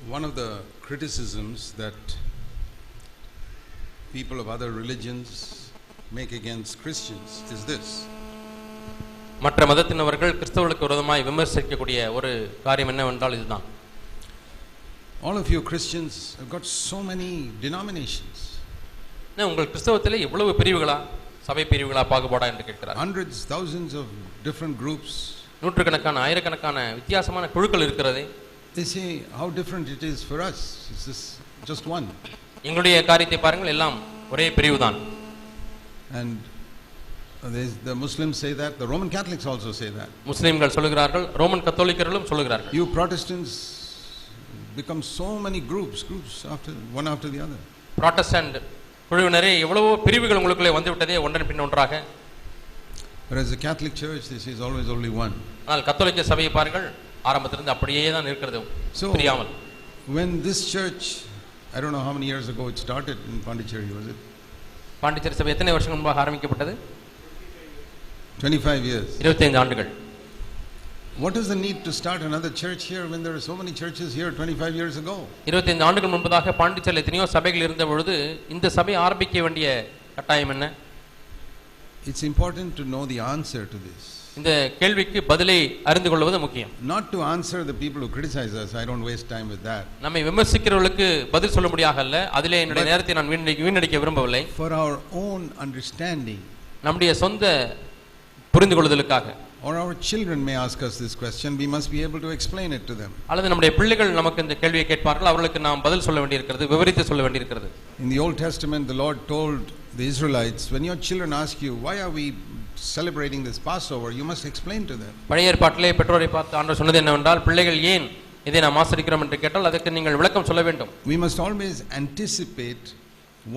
One of the criticisms that people of other religions make against Christians is this. மற்ற மதத்தினவர்கள் கிறிஸ்தவர்களுக்கு விரோதமாய் விமர்சிக்கக்கூடிய ஒரு காரியம் என்னவென்றால் இதுதான். All of you Christians have got so many denominations. உங்கள் கிறிஸ்தவத்திலே எவ்வளவு பிரிவுகளா, சபை பிரிவுகளா, பாகுபாடா என்று கேட்கிறார். Hundreds, thousands of different groups. நூற்றுக்கணக்கான ஆயிரக்கணக்கான வித்தியாசமான குழுக்கள் இருக்கிறது. They say how different it is for us. It's just one. எங்களுடைய காரியத்தை பாருங்கள், எல்லாம் ஒரே பிரிவுதான். And the Muslims say that, the Roman Catholics also say that. முஸ்லிம்கள் சொல்கிறார்கள், ரோமன் கத்தோலிக்கர்களும் சொல்கிறார்கள். You Protestants become so many groups one after the other. Protestant குழுவினரே எவ்வளவோ பிரிவுகள் உங்களுக்குள்ளே வந்து விட்டதே ஒன்றன் பின் ஒன்றாக. Whereas the Catholic Church, this is always only one. ஆனால் கத்தோலிக்க சபையை பாருங்கள், ஆரம்பத்திலிருந்து அப்படியே தான் இருக்கிறது, பிரியாமல். When this church, I don't know how many years ago it started in Pondicherry, was it? Pondicherry சபை எத்தனை வருஷம் முன்பாக ஆரம்பிக்கப்பட்டது? 25 years. 25 ஆண்டுகள். What is the need to start another church here when there are so many churches here 25 years ago? 25 ஆண்டுகள் முன்பதாக பாண்டிச்சேரியில் எத்தனையோ சபைகள் இருந்த பொழுது இந்த சபை ஆரம்பிக்க வேண்டிய கட்டாயம் என்ன? It's important to know the answer to this. இந்த கேள்விக்கு பதிலை அறிந்து கொள்வது முக்கியம். Not to answer the people who criticize us. I don't waste time with that. நம்மை விமர்சிக்கிறவர்களுக்கு பதில் சொல்ல முடியாக அல்ல, அதிலே என்னுடைய நேரத்தை நான் வீணடிக்க விரும்பவில்லை. For our own understanding. நம்முடைய சொந்த புரிந்து கொள்ளுதலுக்காக. Or our children may ask us this question, we must be able to explain it to them. அல்லது நம்முடைய பிள்ளைகள் நமக்கு இந்த கேள்வியை கேட்பார்கள், அவர்களுக்கு நாம் பதில் சொல்ல வேண்டியிருக்கிறது, விவரித்து சொல்ல வேண்டியிருக்கிறது. In the Old Testament, the Lord told the Israelites, when your children ask you, why are we celebrating this Passover, you must explain to them. பழைய ஏற்பாட்டிலே பெற்றோரை பார்த்து ஆண்டவர் சொன்னது என்னவென்றால், பிள்ளைகள் ஏன் இதை நாம் ஆசரிக்கிறோம் என்று கேட்டால் அதற்கு நீங்கள் விளக்கம் சொல்ல வேண்டும். We must always anticipate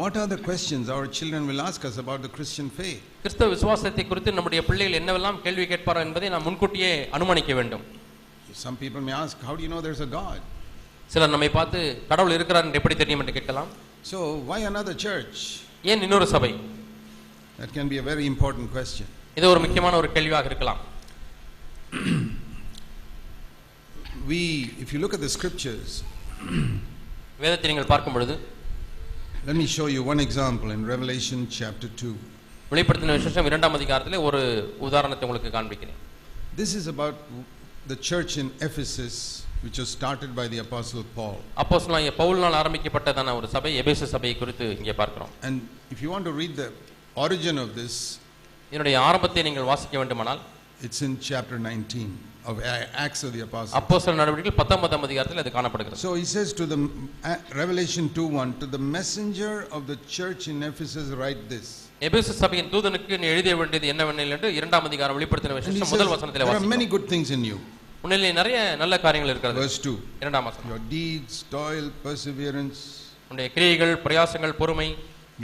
what are the questions our children will ask us about the Christian faith. கிறிஸ்தவ விசுவாசத்தை குறித்து நம்முடைய பிள்ளைகள் என்னவெல்லாம் கேள்வி கேட்பார்கள் என்பதை நாம் முன்கூட்டியே அனுமானிக்க வேண்டும். Some people may ask, how do you know there's a God? சிலர் நம்மை பார்த்து கடவுள் இருக்கிறார் என்று எப்படி தெரியும் என்று கேட்கலாம். So why another church? ஏன் இன்னொரு சபை? That can be a very important question. இது ஒரு முக்கியமான ஒரு கேள்வியாக இருக்கலாம். If you look at the scriptures, வேதத்தை நீங்கள் பார்க்கும் பொழுது, let me show you one example in Revelation chapter 2. வெளிப்படுத்தின விசேஷம் 2ஆம் அதிகாரத்திலே ஒரு உதாரணத்தை உங்களுக்கு காண்பிக்கிறேன். This is about the church in Ephesus, which was started by the apostle Paul. அப்போஸ்தலனாகிய பவுலினால் ஆரம்பிக்கப்பட்டதான ஒரு சபை, எபேசு சபையை குறித்து இங்கே பார்க்கிறோம். And if you want to read the origin of this, இதனுடைய ஆரம்பத்தை நீங்கள் வாசிக்க வேண்டுமானால் it's in chapter 19 of Acts of the Apostles. அப்போஸ்தலர் நடவடிக்கைகள் 19ஆம் அதிகாரத்தில் அது காணப்படுகிறது. So he says to the Revelation 2:1, to the messenger of the church in Ephesus write this. எபேசு சபையின் தூதனுக்கு நீ எழுத வேண்டியது என்னவெனில் என்று 2ஆம் அதிகாரம் வெளிப்படுத்தின விசேஷம் முதல் வசனத்திலே வாசிக்கிறோம். There are many good things in you. உன்னிலே நிறைய நல்ல காரியங்கள் இருக்கிறது. Verse 2. 2ஆம் வசனம். Your deeds, toil, perseverance. உன்னுடைய கிரியைகள், பிரயாசங்கள், பொறுமை.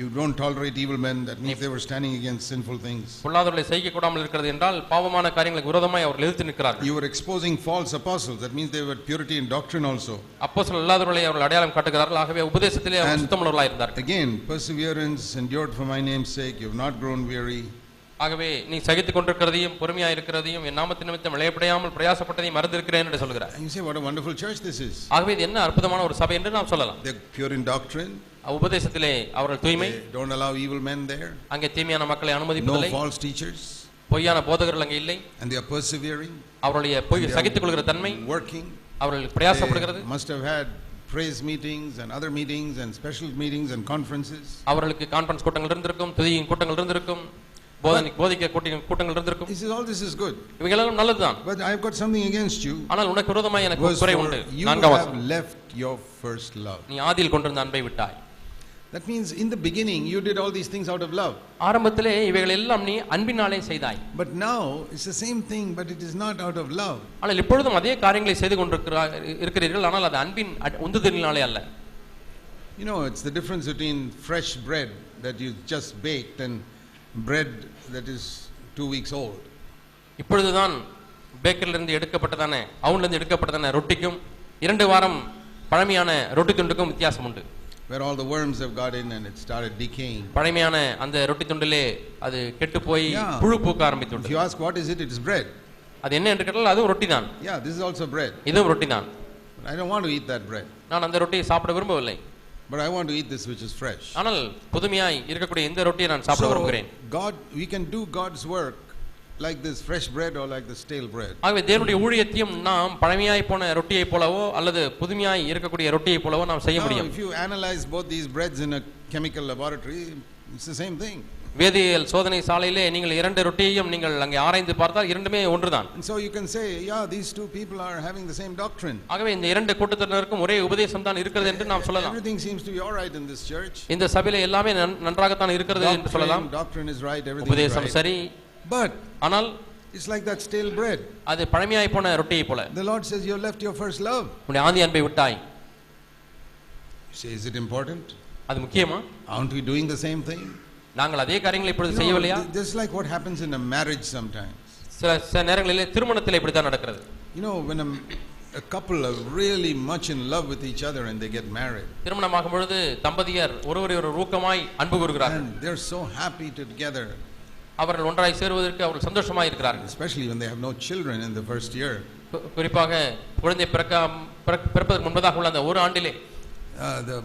You don't tolerate evil men. That means they were standing against sinful things. பொல்லாதவர்களை செய்ய கூடாமல் இருக்கிறது என்றால் பாவமான காரியங்களுக்கு விரோதமாய் அவர்கள் எதிர்த்து நிற்கிறார்கள். You were exposing false apostles. That means they were purity in doctrine also. அப்போஸ்தலர் அல்லாதவர்களை அவர்கள் அடையாளம் காட்டுகிறார்கள். ஆகவே உபதேசத்திலே அவர்கள் சுத்தமுள்ளவர்களாய் இருந்தார்கள். Again, perseverance, endured for my name's sake. You have not grown weary. ஆகவே நீ சகித்துக் கொண்டிருக்கிறதையும் பொறுமையா இருக்கிறதையும் என் நாமத்தின் நிமித்தம் இளையப்படையாமல் பிரயாசப்பட்டதையும் மறந்திருக்கிறேன் என்று சொல்கிறார். And you say, what a wonderful church this is. ஆகவே இது என்ன அற்புதமான ஒரு சபை என்று நாம் சொல்லலாம். They're pure in doctrine. உபதேசத்திலே அவர்கள் தூய்மை. They don't allow evil men there. அங்கே தீமையான மக்களை அனுமதிப்பதில்லை. No false teachers. பொய்யான போதகர்கள் அங்கே இல்லை. And they are persevering. அவருடைய பொய் சகித்துக் கொள்கிற தன்மை. Working. அவர்கள் பிரயாசப்படுகிறது. Must have had praise meetings and other meetings and special meetings and conferences. அவர்களுக்கு கான்ஃபரன்ஸ் கூட்டங்கள் இருந்திருக்கும், துதியின் கூட்டங்கள் இருந்திருக்கும், போதிக்க கூட்டங்கள் இருந்திருக்கும். This is good. இவைகளெல்லாம் நல்லதுதான். But I've got something against you. ஆனால் உனக்கு விரோதமாய் எனக்கு ஒரு குறை உண்டு. You have left your first love. நீ ஆதியில் கொண்டிருந்த அன்பை விட்டாய். That means in the beginning you did all these things out of love. ஆரம்பத்திலே இவைகள் எல்லாம் நீ அன்பினாலே செய்தாய். But now it's the same thing, but it is not out of love. ஆனால் இப்பொழுதும் அதே காரியங்களை செய்து கொண்டிருக்கிறீர்கள், ஆனால் அது அன்பின் உந்துதலினாலே அல்ல. You know, it's the difference between fresh bread that you just baked and bread that is 2 weeks old. இப்பொழுதுதான் பேக்கரிலிருந்து எடுக்கப்பட்டதான அவுன்லிருந்து எடுக்கப்பட்டதான ரொட்டிக்கும் 2 வாரம் பழமையான ரொட்டி துண்டுக்கும் வித்தியாசம் உண்டு. Where all the worms have got in and it started decaying. பழமையான அந்த ரொட்டி துண்டிலே அது கெட்டு போய் புழு பூக்க ஆரம்பித்துவிட்டது. If you ask what is it, it is bread. அது என்ன என்று கேட்டால் அதுவும் ரொட்டி தான். Yeah, this is also bread. இதுவும் ரொட்டி தான். I don't want to eat that bread. நான் அந்த ரொட்டியை சாப்பிட விரும்பவில்லை. But I want to eat this which is fresh. ஆனால் புதுமையாய் இருக்கக்கூடிய இந்த ரொட்டியை நான் சாப்பிட விரும்புகிறேன். God, we can do God's work like this fresh bread or like the stale bread. ஆகவே தேவனுடைய ஊழியத்தையும் நாம் பழமையாய் போன ரொட்டியை போலவோ அல்லது புதுமையாய் இருக்கக்கூடிய ரொட்டியை போலவோ நாம் செய்ய முடியும். If you analyze both these breads in a chemical laboratory, it's the same thing. வேதியியல் சோதனை சாலையிலே நீங்கள் இரண்டு ரொட்டியையும் நீங்கள் அங்கே ஆராய்ந்து பார்த்தால் இரண்டுமே ஒன்றுதான். And so you can say, yeah, these two people are having the same doctrine. ஆகவே இந்த இரண்டு கூட்டத்தினருக்கும் ஒரே உபதேசம் தான் இருக்கிறது என்று நாம் சொல்லலாம். Everything seems to be all right in this church. இந்த சபையிலே எல்லாமே நன்றாக தான் இருக்கிறது என்று சொல்லலாம். Doctrine is right, everything is right. உபதேசம் சரி. But ஆனால் it's like that stale bread. அது பழமையாய் போன ரொட்டியை போல. The Lord says you have left your first love. உன்னுடைய ஆதி அன்பை விட்டாய். You say, is it important? அது முக்கியமா? Aren't we doing the same thing? நாங்கள் அதே காரியங்களை இப்பொழுது செய்யவில்லையா? This is like what happens in a marriage sometimes. சில நேரங்களிலே திருமணத்தில் இப்படி தான் நடக்கிறது. You know, when a couple are really much in love with each other and they get married. திருமணமாகும் பொழுது தம்பதியர் ஒருவரை ஒரு ஊக்கமாய் அன்பு கூறுகிறார்கள். And they're so happy together. அவர்கள் ஒன்றாய் சேருவதற்கு அவர்கள் சந்தோஷமாய் இருக்கிறார்கள். Especially when they have no children in the first year. குறிப்பாக குழந்தை பிறப்பதற்கு முன்பதாக உள்ள அந்த ஒரு ஆண்டிலே the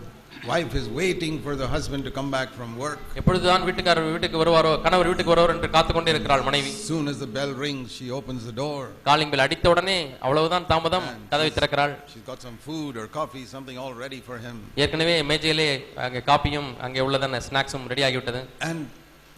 wife is waiting for the husband to come back from work. எப்பொழுதுதான் வீட்டுக்காரர் வீட்டுக்கு வருவாரோ கணவர் வீட்டுக்கு வருவாரோ என்று காத்து கொண்டே இருக்கிறாள் மனைவி. Soon as the bell rings, she opens the door. Calling bell அடித்த உடனே அவ்வளவுதான் தாமதம், கதவை திறக்கிறாள். She's got some food or coffee, something all ready for him. ஏற்கனவே மேஜையிலே அங்கே காபியும் அங்கே உள்ளதான ஸ்நாக்ஸும் ரெடி ஆகிவிட்டது. And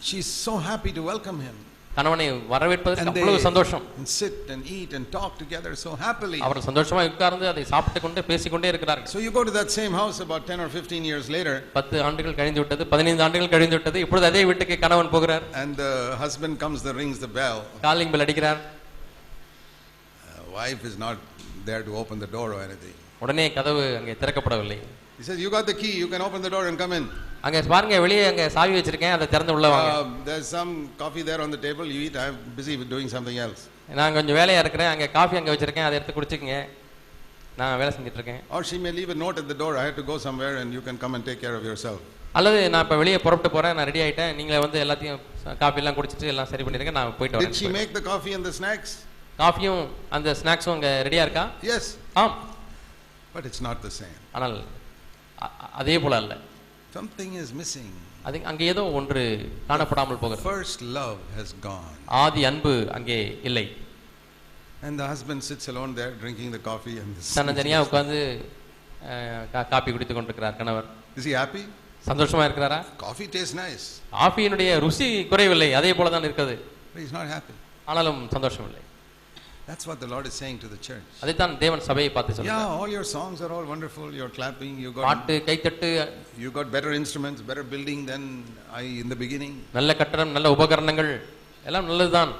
she's so happy to welcome him. கணவனை வரவேற்பதற்கு அவ்வளவு சந்தோஷம். And sit and eat and talk together so happily. அவர்கள் சந்தோஷமாக உட்கார்ந்து அதை சாப்பிட்டு கொண்டே பேசிக்கொண்டே இருக்கிறார்கள். So you go to that same house about 10 or 15 years later. 10 ஆண்டுகள் கழிந்து விட்டது, 15 ஆண்டுகள் கழிந்து விட்டது. இப்பொழுது அதே வீட்டுக்கு கணவன் போகிறார். And the husband comes, rings the bell. Calling bell அடிக்கிறார். Wife is not there to open the door or anything. உடனே கதவு அங்கே திறக்கப்படவில்லை. He says, you got the key, you can open the door and come in. அங்கே பாருங்க, வெளியே அங்கே சாவி வச்சிருக்கேன், அதை திறந்து உள்ள வாங்க. There's some coffee there on the table, you eat, I'm busy with doing something else. நான் கொஞ்சம் வேலையா இருக்கிறேன், அங்கே காஃபி அங்கே வச்சிருக்கேன், அதை எடுத்து குடிச்சுக்கங்க, நான் வேலை செஞ்சுட்டு இருக்கேன். Or she may leave a note at the door, I have to go somewhere and you can come and take care of yourself. அல்லது நான் இப்ப வெளியே புறப்பட்டு போறேன், நான் ரெடி ஆயிட்டேன், நீங்களே வந்து எல்லாத்தையும் காஃபி எல்லாம் குடிச்சிட்டு எல்லாம் சரி பண்ணிருங்க, நான் போயிட்டு வரேன். Did she make the coffee and the snacks? காஃபியும் அந்த ஸ்நாக்ஸும் அங்கே ரெடியா இருக்கா? Yes. ஆம். But it's not the same. ஆனால் அதே போல அல்ல. Something is missing. அது அங்கே ஏதோ ஒன்று காணப்படாமல் போகிறது. First love has gone. ஆதி அன்பு அங்கே இல்லை. And the husband sits alone there drinking the coffee and the தனியா உட்கார்ந்து காபி குடித்துக் கொண்டிருக்கிறார் கணவர். Is he happy? சந்தோஷமா இருக்கிறாரா? Coffee tastes nice. காபியினுடைய ருசி குறைவில்லை, அதே போல தான் இருக்கிறது. But he's not happy. ஆனாலும் சந்தோஷம் இல்லை. That's what the Lord is saying to the church. அதைத்தான் தேவன் சபையை பார்த்து சொல்றார். Yeah, all your songs are all wonderful. You're clapping, you got பாட்டு, கைத்தட்டு, you got better instruments, better building than I in the beginning. நல்ல கட்டடம், நல்ல உபகரணங்கள் எல்லாம் நல்லதுதான்.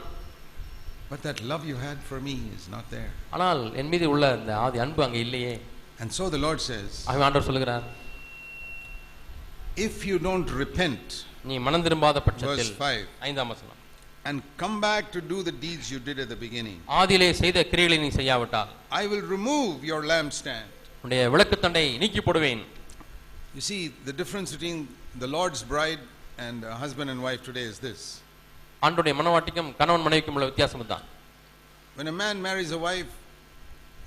But that love you had for me is not there. ஆனால் என் மீது உள்ள அந்த ஆதி அன்பு அங்கே இல்லையே. And so the Lord says, ஆண்டவர் சொல்கிறார், if you don't repent, நீ மனம் திரும்பாத பட்சத்தில், verse 5, 5ஆம் வசனம், and come back to do the deeds you did at the beginning, ஆதியிலே செய்த கிரியைகளை நீ செய்யாவிட்டால், I will remove your lampstand. உன்னுடைய விளக்குத்தண்டை நீக்கி போடுவேன். You see, the difference between the Lord's bride and a husband and wife today is this. ஆண்டவருடைய மனவாட்டிக்கும் கணவன் மனைவிக்கும் உள்ள வித்தியாசம் தான். When a man marries a wife,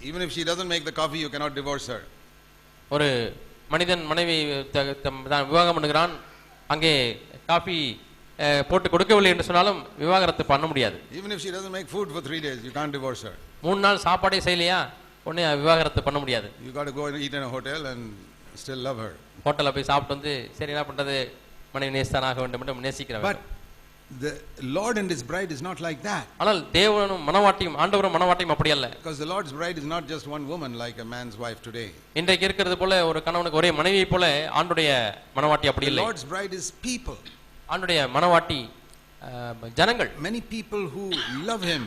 even if she doesn't make the coffee, you cannot divorce her. ஒரு மனிதன் மனைவி விவாகம் பண்ணுகிறான், அங்கே காபி போட்டு கொடுக்கவில்லை என்று சொன்னாலும் விவாகரத்து பண்ண முடியாது. Even if she doesn't make food for 3 days, you can't divorce her. 3 நாள் சாப்பாடே செய்யலையா, உடனே விவாகரத்து பண்ண முடியாது. You got to go and eat in a hotel and still love her. ஹோட்டல்ல போய் சாப்பிட்டு வந்து சரி என்ன பண்றது, மனைவி நேசித்தான் ஆக வேண்டும் என்று நேசிக்கிறவர். But the Lord and his bride is not like that. ஆனால் தேவனும் மனவாட்டியும் ஆண்டவரும் மனவாட்டியும் அப்படி அல்ல. Because the Lord's bride is not just one woman like a man's wife today. இன்றைக்கு இருக்கிறது போல ஒரு கணவனுக்கு ஒரே மனைவியை போல ஆண்டுடைய மனவாட்டி அப்படி இல்லை. The Lord's bride is people. ஆண்டுடைய மனவாட்டி ஜனங்கள். Many people who love him.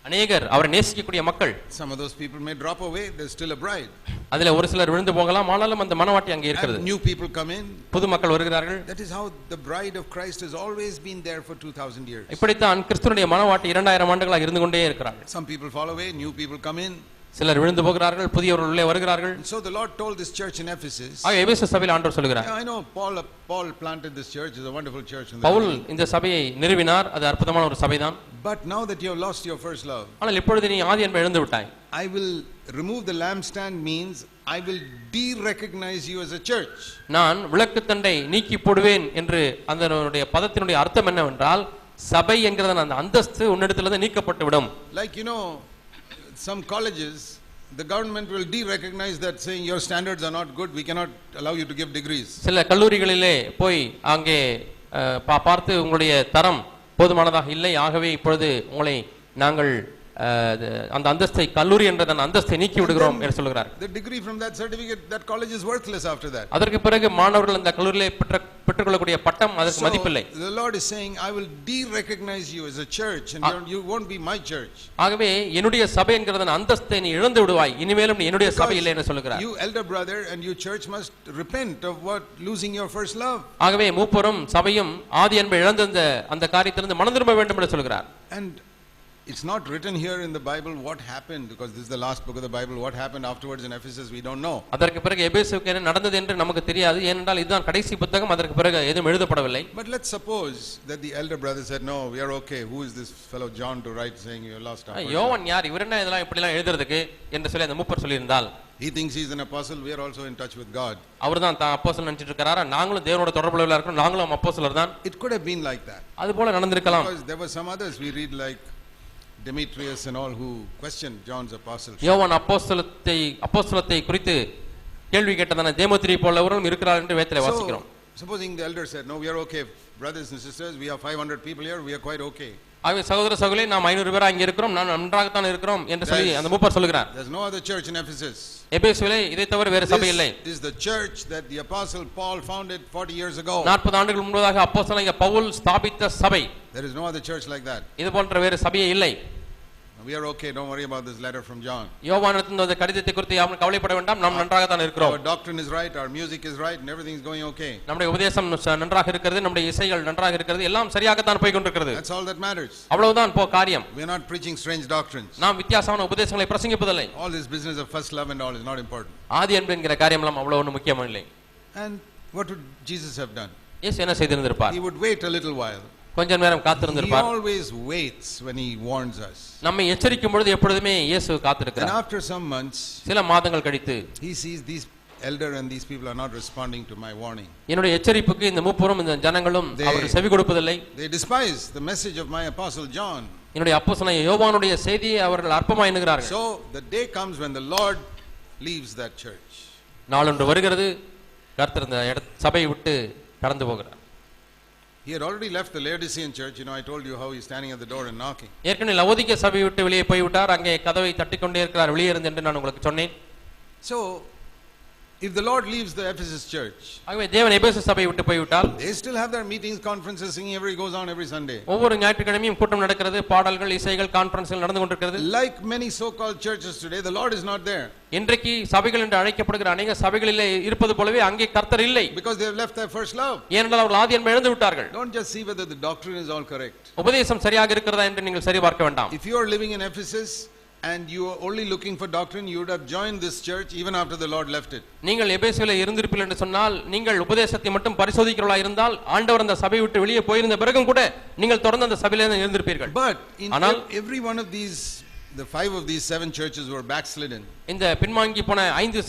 அநேகர் அவரை நேசிக்கக்கூடிய மக்கள். Some of those people may drop away, there's still a bride. அதிலே ஒரு சிலர் விழுந்து போகலாம், ஆனாலும் அந்த மனவாட்டி அங்கே இருக்கிறது. New people come in. புது மக்கள் வருகிறார்கள். That is how the bride of Christ has always been there for 2000 years. இப்படித்தான் கிறிஸ்துவினுடைய மனவாட்டி 2000 ஆண்டுகளாக இருந்து கொண்டே இருக்கிறார்கள். Some people fall away, new people come in. சிலர் விழுந்து போகிறார்கள், புதியவர்கள் உள்ளே வருகிறார்கள். And so the Lord told this church in Ephesus. ஆக எபேசு சபையில் ஆண்டவர் சொல்கிறார். I know Paul planted this church. It's a wonderful church. Pavul இந்த சபையை நிறுவினார். அது அற்புதமான ஒரு சபைதான். But now that you have lost your first love, ஆனால் இப்பொழுது நீ ஆதி அன்பை இழந்து விட்டாய். I will remove the lampstand means I will de-recognize you as a church. நான் விளக்குத்தண்டை நீக்கி போடுவேன் என்று அதனுடைய பதத்தினுடைய அர்த்தம் என்னவென்றால், சபை என்கிற அந்த அந்தஸ்து உன்னிடத்திலிருந்து நீக்கப்பட்டு விடும். Like some colleges, the government will de-recognize that, saying your standards are not good, we cannot allow you to give degrees. சில கல்லூரிகளிலே போய் அங்கே பார்த்து உங்களுடைய தரம் போதுமானதாக இல்லை, ஆகவே இப்பொழுது உங்களை நாங்கள் அந்த அந்தஸ்தை, கல்லூரி என்ற அந்த அந்தஸ்தை நீக்கி விடுகிறோம் என்று சொல்கிறார். The degree from that certificate, that college is worthless after that. அதற்கு பிறகு மாணவர்கள் அந்த கல்லூரியிலே பெற்றுக்கொள்ளக்கூடிய பட்டம் அதற்கு மதிப்பில்லை. The Lord is saying, I will de-recognize you as a church and you won't be my church. ஆகவே என்னுடைய சபை என்கிற அந்தஸ்தை நீ இழந்து விடுவாய், இனிமேலும் நீ என்னுடைய சபை இல்லை என்று சொல்கிறார். You elder brother and you church must repent of what losing your first love. ஆகவே மூப்பரும் சபையும் ஆதி அன்பை இழந்த அந்த காரியத்திலிருந்து மனம் திரும்ப வேண்டும் என்று சொல்கிறார். And it's not written here in the Bible what happened, because this is the last book of the Bible. What happened afterwards in Ephesus we don't know. அதற்கு பிறகு எபேசுவுக்கு என்ன நடந்தது என்று நமக்கு தெரியாது, ஏனென்றால் இதுதான் கடைசி புத்தகம், அதற்கு பிறகு எதுவும் எழுதப்படவில்லை. But let's suppose that the elder brother said, no, we are okay. Who is this fellow John to write saying you lost our யோவான் யார், இவர் என்ன இதெல்லாம் இப்படி எல்லாம் எழுதுறதுக்கு என்று சொல்லி அந்த மூப்பர் சொல்லியிருந்தால், he thinks he is an apostle, we are also in touch with God. அவர்தான் தான் அப்போஸ்தலன் நினைச்சிட்டு இருக்காரா, நாங்களும் தேவனோட தொடர்புல இருக்கிறோம், நாங்களும் அப்போஸ்தலர் தான். It could have been like that. அது போல நடந்திருக்கலாம். Because there were some others we read, like Demetrius and all, who questioned John's apostleship. யோவான் அப்போஸ்தலத்தை குறித்து கேள்வி கேட்டதான தேமோத்திரி போலவரும் இருக்கிறார் என்று வேதத்திலே வாசிக்கிறோம். Supposing the elder said, no, we are okay, brothers and sisters, we have 500 people here, we are quite okay. ஆகவே சகோதர சகோதரிகளே, நாம் 500 பேர் அங்கே இருக்கிறோம், நாம் நன்றாகத்தான் இருக்கிறோம் என்று சொல்லி அந்த மூப்பர் சொல்கிறார். There's no other church in Ephesus. எபேசுவிலே இதை தவிர வேறு சபை இல்லை. This is the church that the apostle Paul founded 40 years ago. 40 ஆண்டுகள் முன்னதாக அப்போஸ்தலனாகிய பவுல் ஸ்தாபித்த சபை. There is no other church like that. இது போன்ற வேறு சபையே இல்லை. We are okay, don't worry about this letter from John. யோவானிடத்திலிருந்து வந்த கடிதத்தை குறித்து யாரும் கவலைப்பட வேண்டாம், நாம் நன்றாகத்தான் இருக்கிறோம். Our doctrine is right, our music is right, and everything is going okay. நம்முடைய உபதேசம் நன்றாக இருக்கிறது, நம்முடைய இசைகள் நன்றாக இருக்கிறது, எல்லாம் சரியாகத்தான் போய் கொண்டிருக்கிறது. That's all that matters. அவ்வளவுதான் காரியம். We are not preaching strange doctrines. நாம் வித்தியாசமான உபதேசங்களை பிரசங்கிப்பதில்லை. All this business of first love and all is not important. ஆதி அன்பு என்கிற காரியம் எல்லாம் அவ்வளவு ஒன்றும் முக்கியமில்லை. And what would Jesus have done? இயேசு என்ன செய்திருந்திருப்பார்? He would wait a little while. கொஞ்ச நேரம் காத்திருந்திருப்பார். He always waits when he warns us. நம்மை எச்சரிக்கும் பொழுது எப்பொழுதுமே இயேசு காத்திருக்கிறார். And after some months, சில மாதங்கள் கழித்து, he sees these elder and these people are not responding to my warning. என்னுடைய எச்சரிப்புக்கு இந்த மூப்பரும் இந்த ஜனங்களும் அவர்கள் செவி கொடுப்பதில்லை. They despise the message of my apostle John. என்னுடைய அப்போஸ்தலனாகிய யோவானுடைய செய்தியை அவர்கள் அற்பமாய் எண்ணுகிறார்கள். So the day comes when the Lord leaves that church. நாளொன்று வருகிறது, கர்த்தர் இந்த சபையை விட்டு கடந்து போகிறார். He had already left the Laodicean church. I told you how he's standing at the door and knocking. ஏற்கனவே லவோதிக்கே சபையை விட்டு வெளியே போய் விட்டார், அங்கே கதவை தட்டிக்கொண்டே இருக்கிறார், வெளியே இருந்து என்று நான் உங்களுக்கு சொன்னேன். So if the Lord leaves the Ephesus church, ஆகவே தேவன் எபேசு சபையை விட்டு போய் விட்டால், they still have their meetings, conferences, singing, goes on every Sunday. ஒவ்வொரு ஞாயிற்றுக்கிழமையும் கூட்டம் நடக்கிறது, பாடல்கள், இசைகள், கான்ஃபரன்ஸ்கள் நடந்து கொண்டிருக்கிறது. Like many so-called churches today, the Lord is not there. இன்றைக்கு சபைகள் என்று அழைக்கப்படுகிற அநேக சபைகளிலே இருப்பது போலவே அங்கே கர்த்தர் இல்லை. Because they have left their first love. ஏனென்றால் அவர்கள் ஆதி அன்பை இழந்து விட்டார்கள். Don't just see whether the doctrine is all correct. உபதேசம் சரியாக இருக்கிறதா என்று நீங்கள் சரி பார்க்க வேண்டாம். If you are living in Ephesus and you are only looking for doctrine, you would have joined this church even after the Lord left it. நீங்கள் எபேசுவிலே இருந்திருப்பீர்கள் என்று சொன்னால், நீங்கள் உபதேசத்தை மட்டும் பரிசோதிக்கிறவர்களாக இருந்தால், ஆண்டவர் அந்த சபையை விட்டு வெளியே போயிருந்த பிறகும் கூட நீங்கள் தொடர்ந்து அந்த சபையிலே இருந்திருப்பீர்கள். But in every one of these, the 5 of these 7 churches were backslidden. இந்த பின்வாங்கி போன 5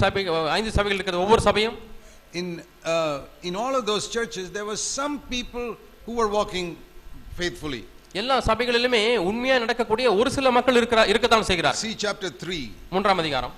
சபைகள் இருக்கிற ஒவ்வொரு சபையும், in all of those churches there were some people who were walking faithfully. எல்லா சபைகளிலுமே உண்மையா நடக்கக்கூடிய ஒரு சில மக்கள் இருக்கத்தான் செய்கிறார். See chapter 3. 3ஆம் அதிகாரம்.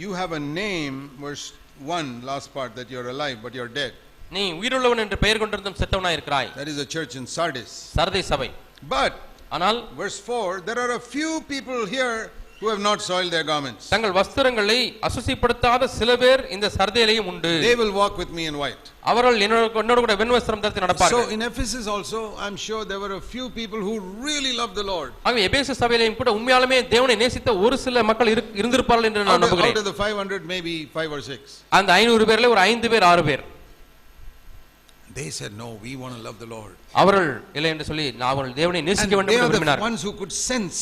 You have a name, verse 1, last part, that you are alive but you are dead. நீ உயிருள்ளவன் என்று பெயர் கொண்டிருந்தும் செத்தவனாய் இருக்கிறாய். That is a church in Sardis. Sardis சபை. But ஆனால் verse 4, there are a few people here who have not soiled their garments. தங்கள் வஸ்திரங்களை அசுசிப்படுத்தாத சில பேர் இந்த சர்தையிலேயும் உண்டு. They will walk with me in white. அவர்கள் என்னோடு கூட வெண்மை வஸ்திரம் தரித்து நடப்பார்கள். So in Ephesus also, I'm sure there were a few people who really loved the Lord. ஆகவே எபேசு சபையிலேயும் கூட உண்மையாலுமே தேவனை நேசித்த ஒரு சில மக்கள் இருந்திருப்பார்கள் என்று நான் நம்புகிறேன். Out of the 500, maybe 5 or 6. அந்த 500 பேர்ல ஒரு 5 பேர் 6 பேர். They said, no, we want to love the Lord. அவர்கள் இல்லை என்று சொல்லி அவர்கள் தேவனை நேசிக்க வேண்டும் என்று விரும்பினார்கள். They are the ones who could sense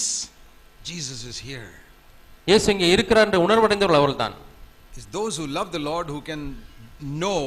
Jesus is here. இயேசு இங்கே இருக்கிறார் என்று உணர்வடைந்தவர்கள் அவர்கள்தான். It's those who love the Lord who can know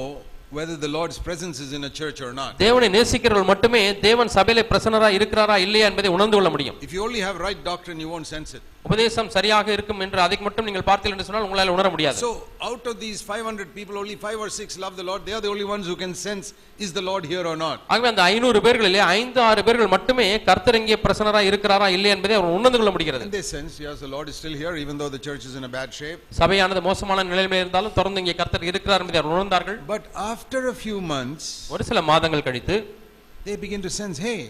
whether the Lord's presence is in a church or not. தேவனை நேசிக்கிறவர்கள் மட்டுமே தேவன் சபையிலே பிரசன்னரா இருக்கிறாரா இல்லையா என்பதை உணர்ந்து கொள்ள முடியும். If you only have right doctrine, you won't sense it. உபதேசம் சரியாக இருக்கும் என்று அதை மட்டும் நீங்கள் பார்த்தீர்கள் என்று சொன்னால் உங்களால் உணர முடியாது. So out of these 500 people, only 5 or 6 love the Lord. They are the only ones who can sense is the Lord here or not. ஆகவே அந்த 500 பேர்களிலே 5-6 பேர்கள் மட்டுமே கர்த்தர் இங்கே பிரசன்னரா இருக்கிறாரா இல்லையா என்பதை அவர் உணர்ந்து கொள்ள முடிகிறது. And they sense, yes, the Lord is still here even though the church is in a bad shape. சபையானது மோசமான நிலையிலே இருந்தாலும் தொடர்ந்து இங்கே கர்த்தர் இருக்கிறார் என்பதை அவர் உணர்ந்தார்கள். But after a few months, ஒரு சில மாதங்கள் கழித்து they begin to sense, hey,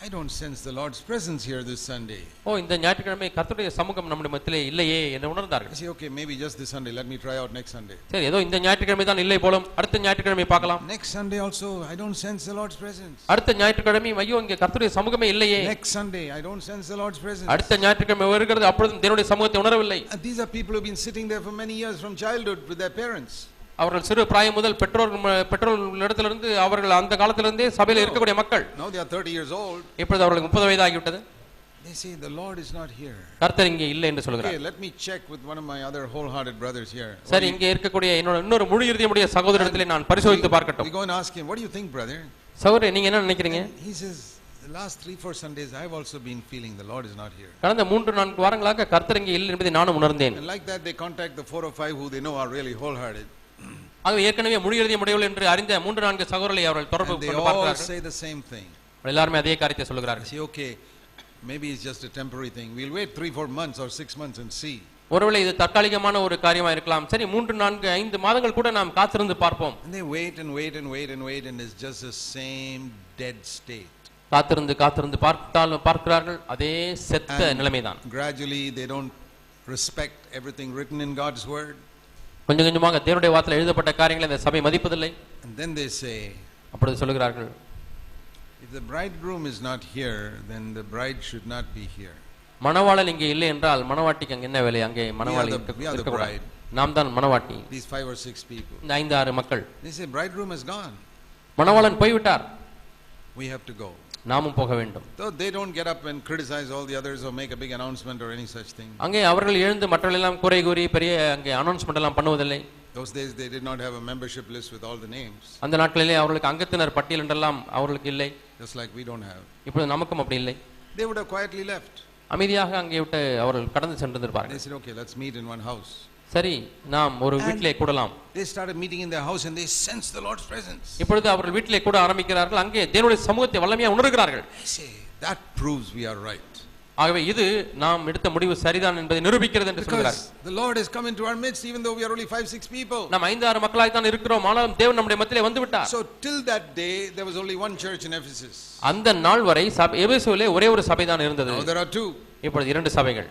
I don't sense the Lord's presence here this Sunday. இந்த ஞாயிற்றுக்கிழமை கர்த்தருடைய சமூகம் நம்முடைய மத்தியிலே இல்லையே என்று உணர்ந்தார்கள். I say, okay, maybe just this Sunday, let me try out next Sunday. சரி, ஏதோ இந்த ஞாயிற்றுக்கிழமை தான் இல்லை போலும், அடுத்த ஞாயிற்றுக்கிழமை பார்க்கலாம். Next Sunday also, I don't sense the Lord's presence. அடுத்த ஞாயிற்றுக்கிழமை ஐயோ இங்கே கர்த்தருடைய சமூகமே இல்லையே. Next Sunday, I don't sense the Lord's presence. அடுத்த ஞாயிற்றுக்கிழமை வருகிறது, அப்பொழுது தேவனுடைய சமூகத்தை உணரவில்லை. And these are people who have been sitting there for many years from childhood with their parents. அவர்கள் சிறு பிராயம் முதல் பெற்றோர்களிடத்திலிருந்து அவர்கள் அந்த காலத்திலிருந்தே சபையில் இருக்கக்கூடிய மக்கள். Now they are 30 years old. இப்பொழுது அவர்களுக்கு 30 வயது ஆகிவிட்டது. They say the Lord is not here. கர்த்தர் இங்கே இல்லை என்று சொல்கிறார். Okay, let me check with one of my other wholehearted brothers here. சரி, இங்கே இருக்கக்கூடிய இன்னொரு முழு இருதயமுடைய சகோதரனிடத்திலே நான் பரிசோதித்து பார்க்கட்டும். We go and ask him, what do you think, brother? சகோதரரே, நீங்க என்ன நினைக்கிறீங்க? He says, the last 3-4 Sundays I have also been feeling the Lord is not here. கடந்த 3-4 வாரங்களாக கர்த்தர் இங்கே இல்லை என்பதை நானும் உணர்ந்தேன். And like that they contact the 4 or 5 who they know are really wholehearted. ஆகவே ஏற்கனவே முழு இருதயமுடையவர்கள் என்று அறிந்த 3-4 சகோதரர்களை அவர்கள் தொடர்பு கொண்டு பார்க்கிறார்கள். They all say the same thing. எல்லாரும் அதே காரியத்தை சொல்கிறார்கள். Say, okay, maybe it's just a temporary thing. We'll wait 3-4 months or 6 months and see. ஒருவேளை இது தற்காலிகமான ஒரு காரியமா இருக்கலாம். சரி, 3-4-5 மாதங்கள் கூட நாம் காத்திருந்து பார்ப்போம். And they wait and wait and wait and wait and it's just the same dead state. காத்திருந்து பார்க்கிறார்கள், அதே செத்த நிலைமைதான். Gradually they don't respect everything written in God's word. கொஞ்சம் கொஞ்சமாக தேவனுடைய வார்த்தையில் எழுதப்பட்ட காரியங்களை இந்த சபை மதிப்பதில்லை. And then they say, அப்பொழுது சொல்கிறார்கள், if the bridegroom is not here, then the bride should not be here. மணவாளன் இங்கே இல்லை என்றால் மணவாட்டிக்கு அங்கே என்ன வேலை? அங்கே மணவாளி இருக்கக்கூடாது. நாம் தான் மணவாட்டி. These 5 or 6 people. இந்த 5-6 மக்கள். They say bridegroom is gone. மணவாளன் போய்விட்டார். We have to go. நாமும் போக வேண்டும். Though they don't get up and criticize all the others or make a big announcement or any such thing. அங்கே அவர்கள் எழுந்து மற்றவர்கள் எல்லாம் குறை கூறி பெரிய அங்கே அனௌன்ஸ்மென்ட் எல்லாம் பண்ணுவதில்லை. Those days they did not have a membership list with all the names. அந்த நாட்களிலே அவர்களுக்கு அங்கத்தினர் பட்டியல் என்றெல்லாம் அவர்களுக்கு இல்லை. Just like we don't have. இப்பொழுது நமக்கும் அப்படி இல்லை. They would have quietly left. அமைதியாக அங்கே விட்டு அவர்கள் கடந்து சென்றிருப்பார்கள். They said, okay, let's meet in one house. சரி, நாம் ஒரு வீட்டிலே கூடலாம். They started meeting in their house and they sensed the Lord's presence. இப்பொழுது அவர்கள் வீட்டிலே கூட ஆரம்பிக்கிறார்கள். அங்கே தேவனுடைய சமூகத்தை வல்லமையாக உணர்கிறார்கள். I say, that proves we are right. ஆகவே இது நாம் எடுத்த முடிவு சரிதான் என்பதை நிரூபிக்கிறது என்று சொல்கிறார். The Lord has come into our midst even though we are only 5-6 people. நாம் 5-6 மக்களாய் தான் இருக்கிறோம், ஆனாலும் தேவன் நம்முடைய மத்தியிலே வந்து விட்டார். So till that day there was only one church in Ephesus. அந்த நாள் வரை எபேசுவிலே ஒரே ஒரு சபை தான் இருந்தது. Now there are 2. இப்பொழுது 2 சபைகள்.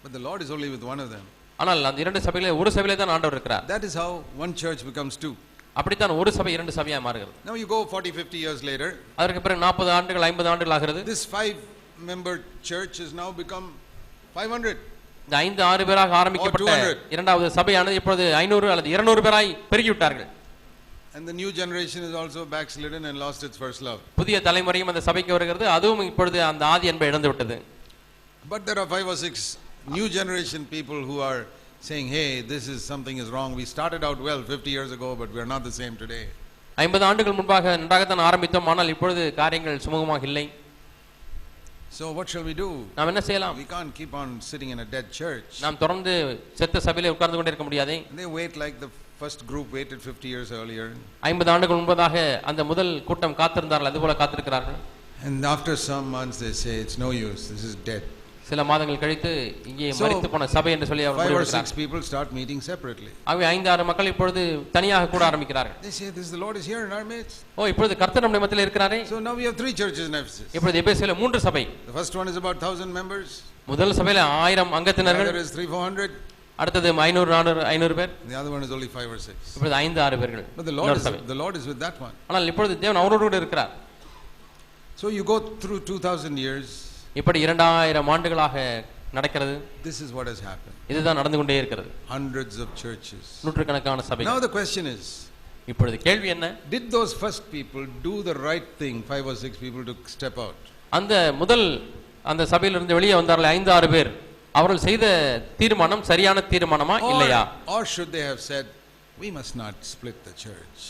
But the Lord is only with one of them. ஆனால் அந்த 2 சபைகளிலே ஒரு சபையிலே தான் ஆண்டவர் இருக்கிறார். That is how one church becomes 2. அப்படித்தான் ஒரு சபை 2 சபையா மாறுகிறது. Now you go 40-50 years later. அதற்கு பிறகு 40 ஆண்டுகள் 50 ஆண்டுகள் ஆகிறது. This 5 member church has now become 500. இந்த 5-6 பேராக ஆரம்பிக்கப்பட்ட இரண்டாவது சபையானது இப்பொழுது 500 அல்லது 200 பேராய் பெருகிவிட்டார்கள். And the new generation is also backslidden and lost its first love. புதிய தலைமுறையும் அந்த சபைக்கு வருகிறது, அதுவும் இப்பொழுது அந்த ஆதி அன்பை இழந்து விட்டது. But there are 5 or 6 new generation people who are saying, hey, this is something is wrong. We started out well 50 years ago, but we are not the same today. 50 ஆண்டுகள் முன்பாக நன்றாகத்தான் ஆரம்பித்தோம், ஆனால் இப்பொழுது காரியங்கள் சுமூகமாக இல்லை. So what shall we do? நாம் என்ன செய்யலாம்? We can't keep on sitting in a dead church. நாம் தொடர்ந்து செத்த சபையிலே உட்கார்ந்து கொண்டே இருக்க முடியாதே. They wait like the first group waited 50 years earlier. 50 ஆண்டுகள் முன்பதாக அந்த முதல் கூட்டம் காத்திருந்தார்கள், அதுபோல காத்திருக்கிறார்கள். And after some months they say it's no use, this is dead. சில மாதங்கள் கழித்து இங்கே மரித்து போன சபை என்று சொல்லி அவர் 5 or 6 people start meeting separately. ஆகவே 5-6 மக்கள் இப்பொழுது தனியாக கூட ஆரம்பிக்கிறார்கள். They say this the Lord is here in our midst. இப்பொழுது கர்த்தர் நம்முடைய மத்தியிலே இருக்கிறாரே. So now we have 3 churches in Ephesus. இப்பொழுது எபேசுவிலே 3 சபை. The first one is about 1000 members. முதல் சபையில 1000 அங்கத்தினர்கள். There is 300-400. அடுத்தது 500 பேர். The other one is only 5 or 6. இப்பொழுது 5-6 பேர்கள். But the Lord is with that one. ஆனால் இப்பொழுது தேவன் அவரோடு கூட இருக்கிறார். So you go through 2000 years. இப்படி 2000 ஆண்டுகளாக நடக்கிறது. This is what has happened. இதுதான் நடந்து கொண்டே இருக்கிறது. Hundreds of churches. நூற்றுக்கணக்கான சபைகள். Now the question is, இப்பொழுது கேள்வி என்ன? did those first people do the right thing, 5 or 6 people to step out? அந்த முதல் அந்த சபையிலிருந்து வெளியே வந்தார்கள் 5-6 பேர். அவர்கள் செய்த தீர்மானம் சரியான தீர்மானமா இல்லையா? Or should they have said, we must not split the church?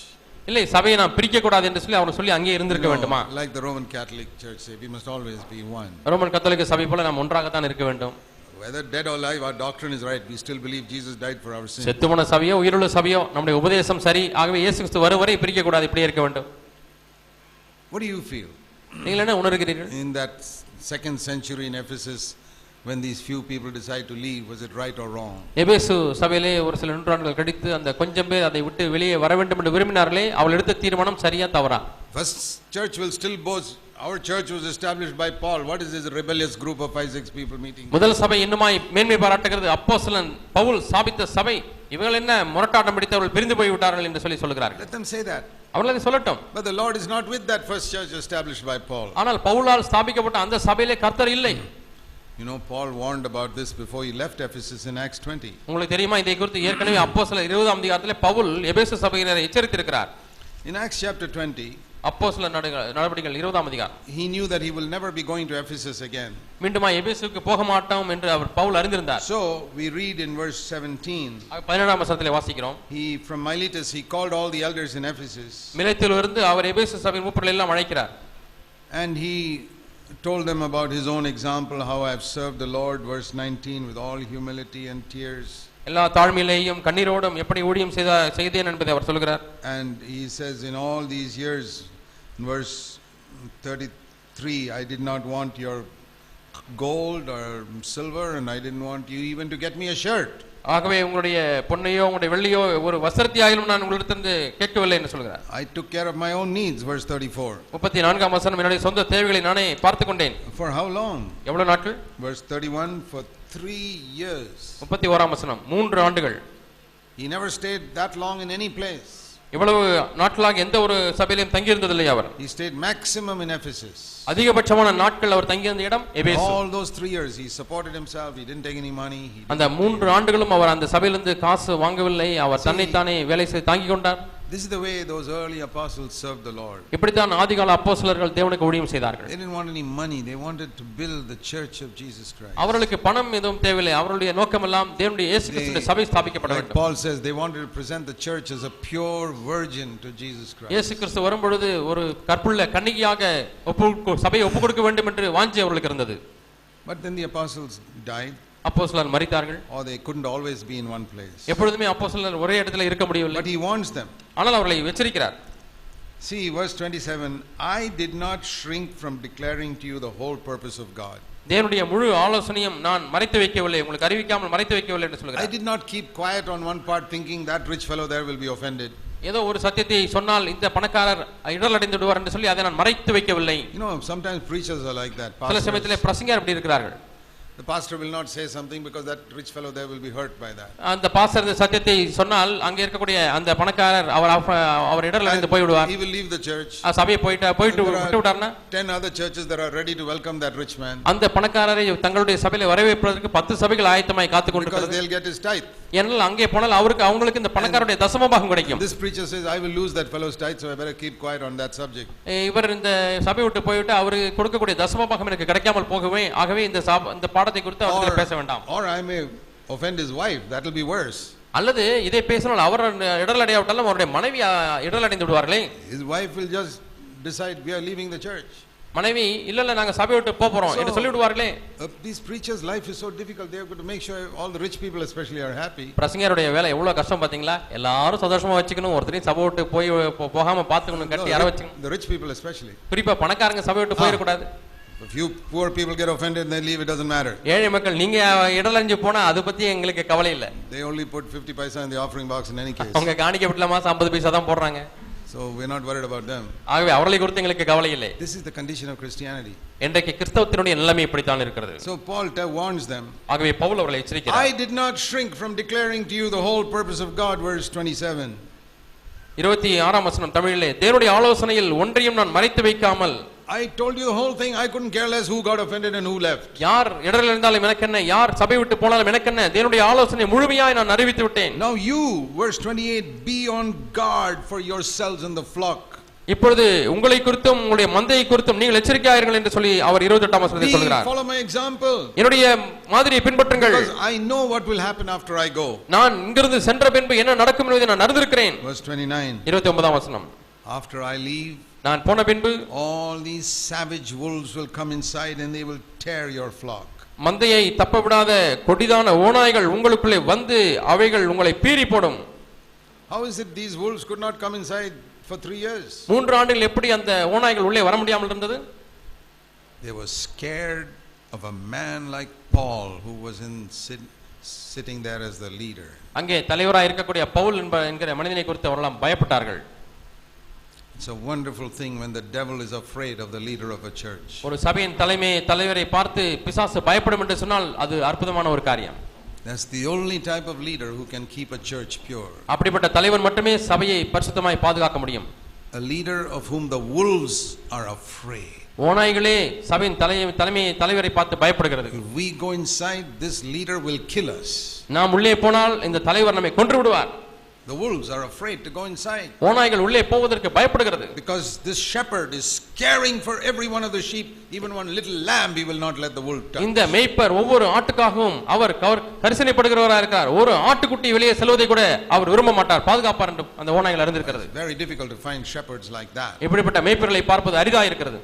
இல்லை, சபையை நாம் பிரிக்க கூடாது என்று சொல்லி அவர்கள் சொல்லி அங்கே இருந்திருக்க வேண்டுமா? Like the Roman Catholic Church say, we must always be one. Roman கத்தோலிக்க சபை போல நாம் ஒன்றாகத்தான் இருக்க வேண்டும். Whether dead or alive, our doctrine is right. We still believe Jesus died for our sins. செத்துப்போன சபையோ உயிருள்ள சபையோ நம்முடைய உபதேசம் சரி. ஆகவே இயேசு கிறிஸ்து வரும் வரை பிரிக்க கூடாது, இப்படியே இருக்க வேண்டும். What do you feel? நீங்கள் என்ன உணர்கிறீர்கள்? In that 2nd century in Ephesus, when these few people decide to leave, was it right or wrong? எபேசு சபையிலே ஒரு சில நூற்றாண்டுகள் கழித்து அந்த கொஞ்சம் பேர் அதை விட்டு வெளியே வர வேண்டும் என்று விரும்பினார்களே, அவள் எடுத்த தீர்மானம் சரியா தவறா? First church will still boast, our church was established by Paul. What is this rebellious group of 5-6 people meeting? முதல் சபை இன்னுமாய் மேன்மை பாராட்டுகிறது. அப்போஸ்தலன் பவுல் ஸ்தாபித்த சபை, இவர்கள் என்ன முரட்டாட்டம் பிடித்தவர்கள் பிரிந்து போய் விட்டார்கள் என்று சொல்லி சொல்கிறார்கள். Let them say that. அவர்கள் அதை சொல்லட்டும். But the Lord is not with that first church established by Paul. ஆனால் பவுலால் ஸ்தாபிக்கப்பட்ட அந்த சபையிலே கர்த்தர் இல்லை. You know, Paul warned about this before he left Ephesus in Acts 20. உங்களுக்கு தெரியுமா, இதை குறித்து ஏற்கனவே அப்போஸ்தலர் 20ஆம் அதிகாரத்திலே பவுல் எபேசு சபையினரை எச்சரித்திருக்கிறார். In Acts chapter 20, அப்போஸ்தலர் நடவடிக்கைகள் 20ஆம் அதிகாரம். he knew that he will never be going to Ephesus again. மீண்டுமா எபேசுக்கு போக மாட்டோம் என்று அவர் பவுல் அறிந்திருந்தார். So we read in verse 17. 17ஆம் வசனத்திலே வாசிக்கிறோம். He from Miletus he called all the elders in Ephesus. மிலேத்திலிருந்து அவர் எபேசு சபையின் மூப்பர்களை எல்லாம் அழைக்கிறார். And he told them about his own example, how I have served the Lord, verse 19, with all humility and tears. எல்லா தாழ்மையிலேயும் கண்ணீரோடும் எப்படி ஊழியம் செய்தேன் என்பதை அவர் சொல்கிறார். And he says, in all these years, in verse 33, I did not want your gold or silver, and I didn't want you even to get me a shirt. ஆகவே உங்களுடைய பொன்னையோ உங்களுடைய வெள்ளியோ ஒரு வஸ்திரத்தையாயிலும் நான் உங்களிடத்திலிருந்து கேட்கவில்லை என்று சொல்கிறார். I took care of my own needs, verse 34. 34ஆம் வசனம், என்னுடைய சொந்த தேவைகளை நானே பார்த்துக் கொண்டேன். For how long? எவ்வளவு நாட்கள்? Verse 31, for 3 years. 31ஆம் வசனம், 3 ஆண்டுகள். He never stayed that long in any place. இவ்வளவு நாட்களாக எந்த ஒரு சபையிலும் தங்கி இருந்ததில்லை அவர். He stayed maximum in Ephesus. அதிகபட்சமான நாட்கள் அவர் தங்கி இருந்த இடம் எபேசு. All those 3 years he supported himself, he didn't take any money. அந்த 3 ஆண்டுகளும் அவர் அந்த சபையிலிருந்து காசு வாங்கவில்லை, அவர் தன்னைத்தானே வேலை செய்து தாங்கிக் கொண்டார். This is the way those early apostles served the Lord. இப்படித்தான் ஆதிகால அப்போஸ்தலர்கள் தேவனுக்கு ஊழியம் செய்தார்கள். They didn't want any money, they wanted to build the church of Jesus Christ. அவர்களுக்கு பணம் எதுவும் தேவையில்லை, அவர்களுடைய நோக்கமெல்லாம் தேவனுடைய இயேசு கிறிஸ்துவின் சபை ஸ்தாபிக்கப்பட வேண்டும். Like Paul says, they wanted to present the church as a pure virgin to Jesus Christ. இயேசு கிறிஸ்து வரும்பொழுது ஒரு கற்புள்ள கன்னிகையாக சபையை ஒப்புக் கொடுக்க வேண்டும் என்று வாஞ்சி அவர்களுக்கு இருந்தது. But then the apostles died. அப்போஸ்தலர் மரித்தார்கள். Or they couldn't always be in one place. எப்பொழுதுமே அப்போஸ்தலர் ஒரே இடத்துல இருக்க முடியவில்லை. But he warns them. ஆனால் அவர்களை எச்சரிக்கிறார். See verse 27, I did not shrink from declaring to you the whole purpose of God. தேவனுடைய முழு ஆலோசனையும் நான் மறைத்து வைக்கவில்லை, உங்களுக்கு அறிவிக்காமல் மறைத்து வைக்கவில்லை என்று சொல்கிறார். I did not keep quiet on one part thinking that rich fellow there will be offended. ஏதோ ஒரு சத்தியத்தை சொன்னால் இந்த பணக்காரர் இடர் அடைந்து விடுவார் என்று சொல்லி அதை நான் மறைத்து வைக்கவில்லை. You know, sometimes preachers are like that. சில சமயத்திலே பிரசங்கியார் அப்படி இருக்கிறார்கள். The pastor will not say something because that rich fellow there will be hurt by that. அந்த பாஸ்டர் இந்த சத்தியத்தை சொன்னால் அங்கே இருக்கக்கூடிய அந்த பணக்காரர் அவர் இடர்ல இருந்து போய் விடுவார். He will leave the church. சபையை போயிட்டு விட்டு விட்டார்னா 10 other churches that are ready to welcome that rich man. அந்த பணக்காரரை தங்களுடைய சபையில வரவேற்பதற்கு 10 சபைகள் ஆயத்தமாய் காத்துக் கொண்டிருக்கிறது. Because they'll get his tithe. ஏனென்றால் அங்கே போனால் அவங்களுக்கு இந்த பணக்காரருடைய தசமபாகம் கிடைக்கும். This preacher says I will lose that fellow's tithe, so I better keep quiet on that subject. இவர் இந்த சபை விட்டு போய்விட்டு அவருக்கு கொடுக்கக்கூடிய தசமபாகம் எனக்கு கிடைக்காமல் போகவே, ஆகவே இந்த பாடத்தை குறித்து அவர்கிட்ட பேச வேண்டாம். Or I may offend his wife, that will be worse. அல்லது இதை பேசினால் அவர் இடர் அடையாவிட்டாலும் அவருடைய மனைவி இடர் அடைந்து விடுவார்களே. His wife will just decide we are leaving the church. மனைவி இல்ல நாங்க சபை விட்டு போறோம் என்று சொல்லி விடுவார்களே. These preachers life is so difficult, they have got to make sure all the rich people especially are happy. பிரசங்கருடைய வேலை எவ்வளவு கஷ்டம் பாத்தீங்களா? எல்லாரும் சந்தோஷமா வச்சுக்கணும், ஒருத்தரையும் சபை விட்டு போகாம பாத்துக்கணும், கட்டி யார வச்சுக்கணும். The rich people especially. குறிப்பா பணக்காரங்க சபை விட்டு போயிட கூடாது. If you poor people get offended and they leave, it doesn't matter. ஏழை மக்கள் நீங்க இடலஞ்சு போனா அது பத்தி எங்களுக்கு கவலை இல்ல. They only put 50 paisa in the offering box in any case. அவங்க காணிக்கை வீட்ல மாசம் 50 பைசா தான் போடுறாங்க. So we're not worried about them. ஆகவே அவர்களை குறித்து எங்களுக்கு கவலை இல்லை. This is the condition of Christianity. இன்றைக்கு கிறிஸ்தவத்தினுடைய நிலைமை இப்படித்தான் இருக்கிறது. So Paul warns them. ஆகவே பவுல் அவர்களை எச்சரிக்கிறார். I did not shrink from declaring to you the whole purpose of God, verse 27. 26ஆம் வசனம் தமிழிலே, தேவனுடைய ஆலோசனையில் ஒன்றையும் நான் மறைத்து வைக்காமல். I told you the whole thing. I couldn't care less who got offended and who left. யார் இடரில் இருந்தாலும் எனக்கு என்ன, யார் சபை விட்டு போனாலும் எனக்கு என்ன, தேவனுடைய ஆலோசனை முழுமையாய் நான் அறிவித்து விட்டேன். Now you, verse 28, be on guard for yourselves and the flock. இப்பொழுது உங்களை குறித்தும் உங்களுடைய மந்தையை குறித்தும் நீங்கள் எச்சரிக்கையாயிருங்கள் என்று சொல்லி அவர் 28ஆம் வசனத்தில் சொல்கிறார். Follow my example. என்னுடைய மாதிரியை பின்பற்றுங்கள். Because I know what will happen after I go. நான் இங்கிருந்து சென்ற பின்பு என்ன நடக்கும் என்பதை நான் அறிந்திருக்கிறேன். Verse 29. 29ஆம் வசனம். After I leave, நான் போன பின்பு all these savage wolves will come inside and they will tear your flock. மந்தையை தப்ப விடாத கொடிதான ஓநாய்கள் உங்களுக்குள்ளே வந்து அவைகள் உங்களை பீறி போடும். How is it these wolves could not come inside for 3 years? 3 ஆண்டுகள் எப்படி அந்த ஓநாய்கள் உள்ளே வர முடியாமல் இருந்தது? They were scared of a man like Paul who was sitting there as the leader. அங்கே தலைவராக இருக்கக்கூடிய பவுல் என்கிற மனிதனை குறித்து அவர்கள் பயப்பட்டார்கள். It's a wonderful thing when the devil is afraid of the leader of a church. ஒரு சபையின் தலைவரை பார்த்து பிசாசு பயப்படும் என்று சொன்னால் அது அற்புதமான ஒரு காரியம். That's the only type of leader who can keep a church pure. அப்படிப்பட்ட தலைவன் மட்டுமே சபையை பரிசுத்தமாய் பாதுகாக்க முடியும். A leader of whom the wolves are afraid. ஓநாய்களே சபையின் தலைவரை பார்த்து பயப்படுகிறது. If we go inside, this leader will kill us. நாம் உள்ளே போனால் இந்த தலைவர் நம்மை கொன்று விடுவார். The wolves are afraid to go inside. ஓநாய்கள் உள்ளே போவதற்கு பயப்படுகிறது. Because this shepherd is caring for every one of the sheep, even one little lamb he will not let the wolf touch. இந்த மேய்ப்பர் ஒவ்வொரு ஆட்டுக்காகவும் அவர் கரிசனைப்படுகிறவராக இருக்கிறார். ஒரு ஆட்டுக்குட்டி வெளியே செல்வதை கூட அவர் விரும்ப மாட்டார், பாதுகாப்பார் என்று அந்த ஓநாய்கள் அறிந்திருக்கிறது. Very difficult to find shepherds like that. இப்படிப்பட்ட மேய்ப்பர்களை பார்ப்பது அரிதாக இருக்கிறது.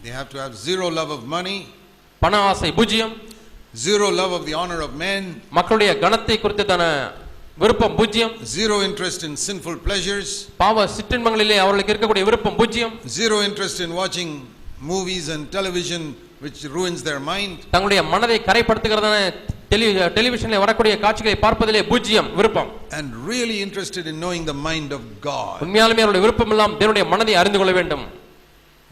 They have to have zero love of money, பண ஆசை பூஜ்யம், zero love of the honor of men, மக்களுடைய கனத்தை குறித்தான விருப்பம் பூஜ்யம், zero interest in sinful pleasures, பாவ சிற்றின்பங்களிலே அவர்களுக்கு இருக்கக்கூடிய விருப்பம் பூஜ்யம், zero interest in watching movies and television which ruins their mind, தங்களுடைய மனதை கரைப்படுத்துகிறதான டெலிவிஷனில் வரக்கூடிய காட்சிகளை பார்ப்பதிலே பூஜ்யம் விருப்பம், and really interested in knowing the mind of God. உண்மையாலுமே அவருடைய விருப்பம் எல்லாம் தேவனுடைய மனதை அறிந்து கொள்ள வேண்டும்.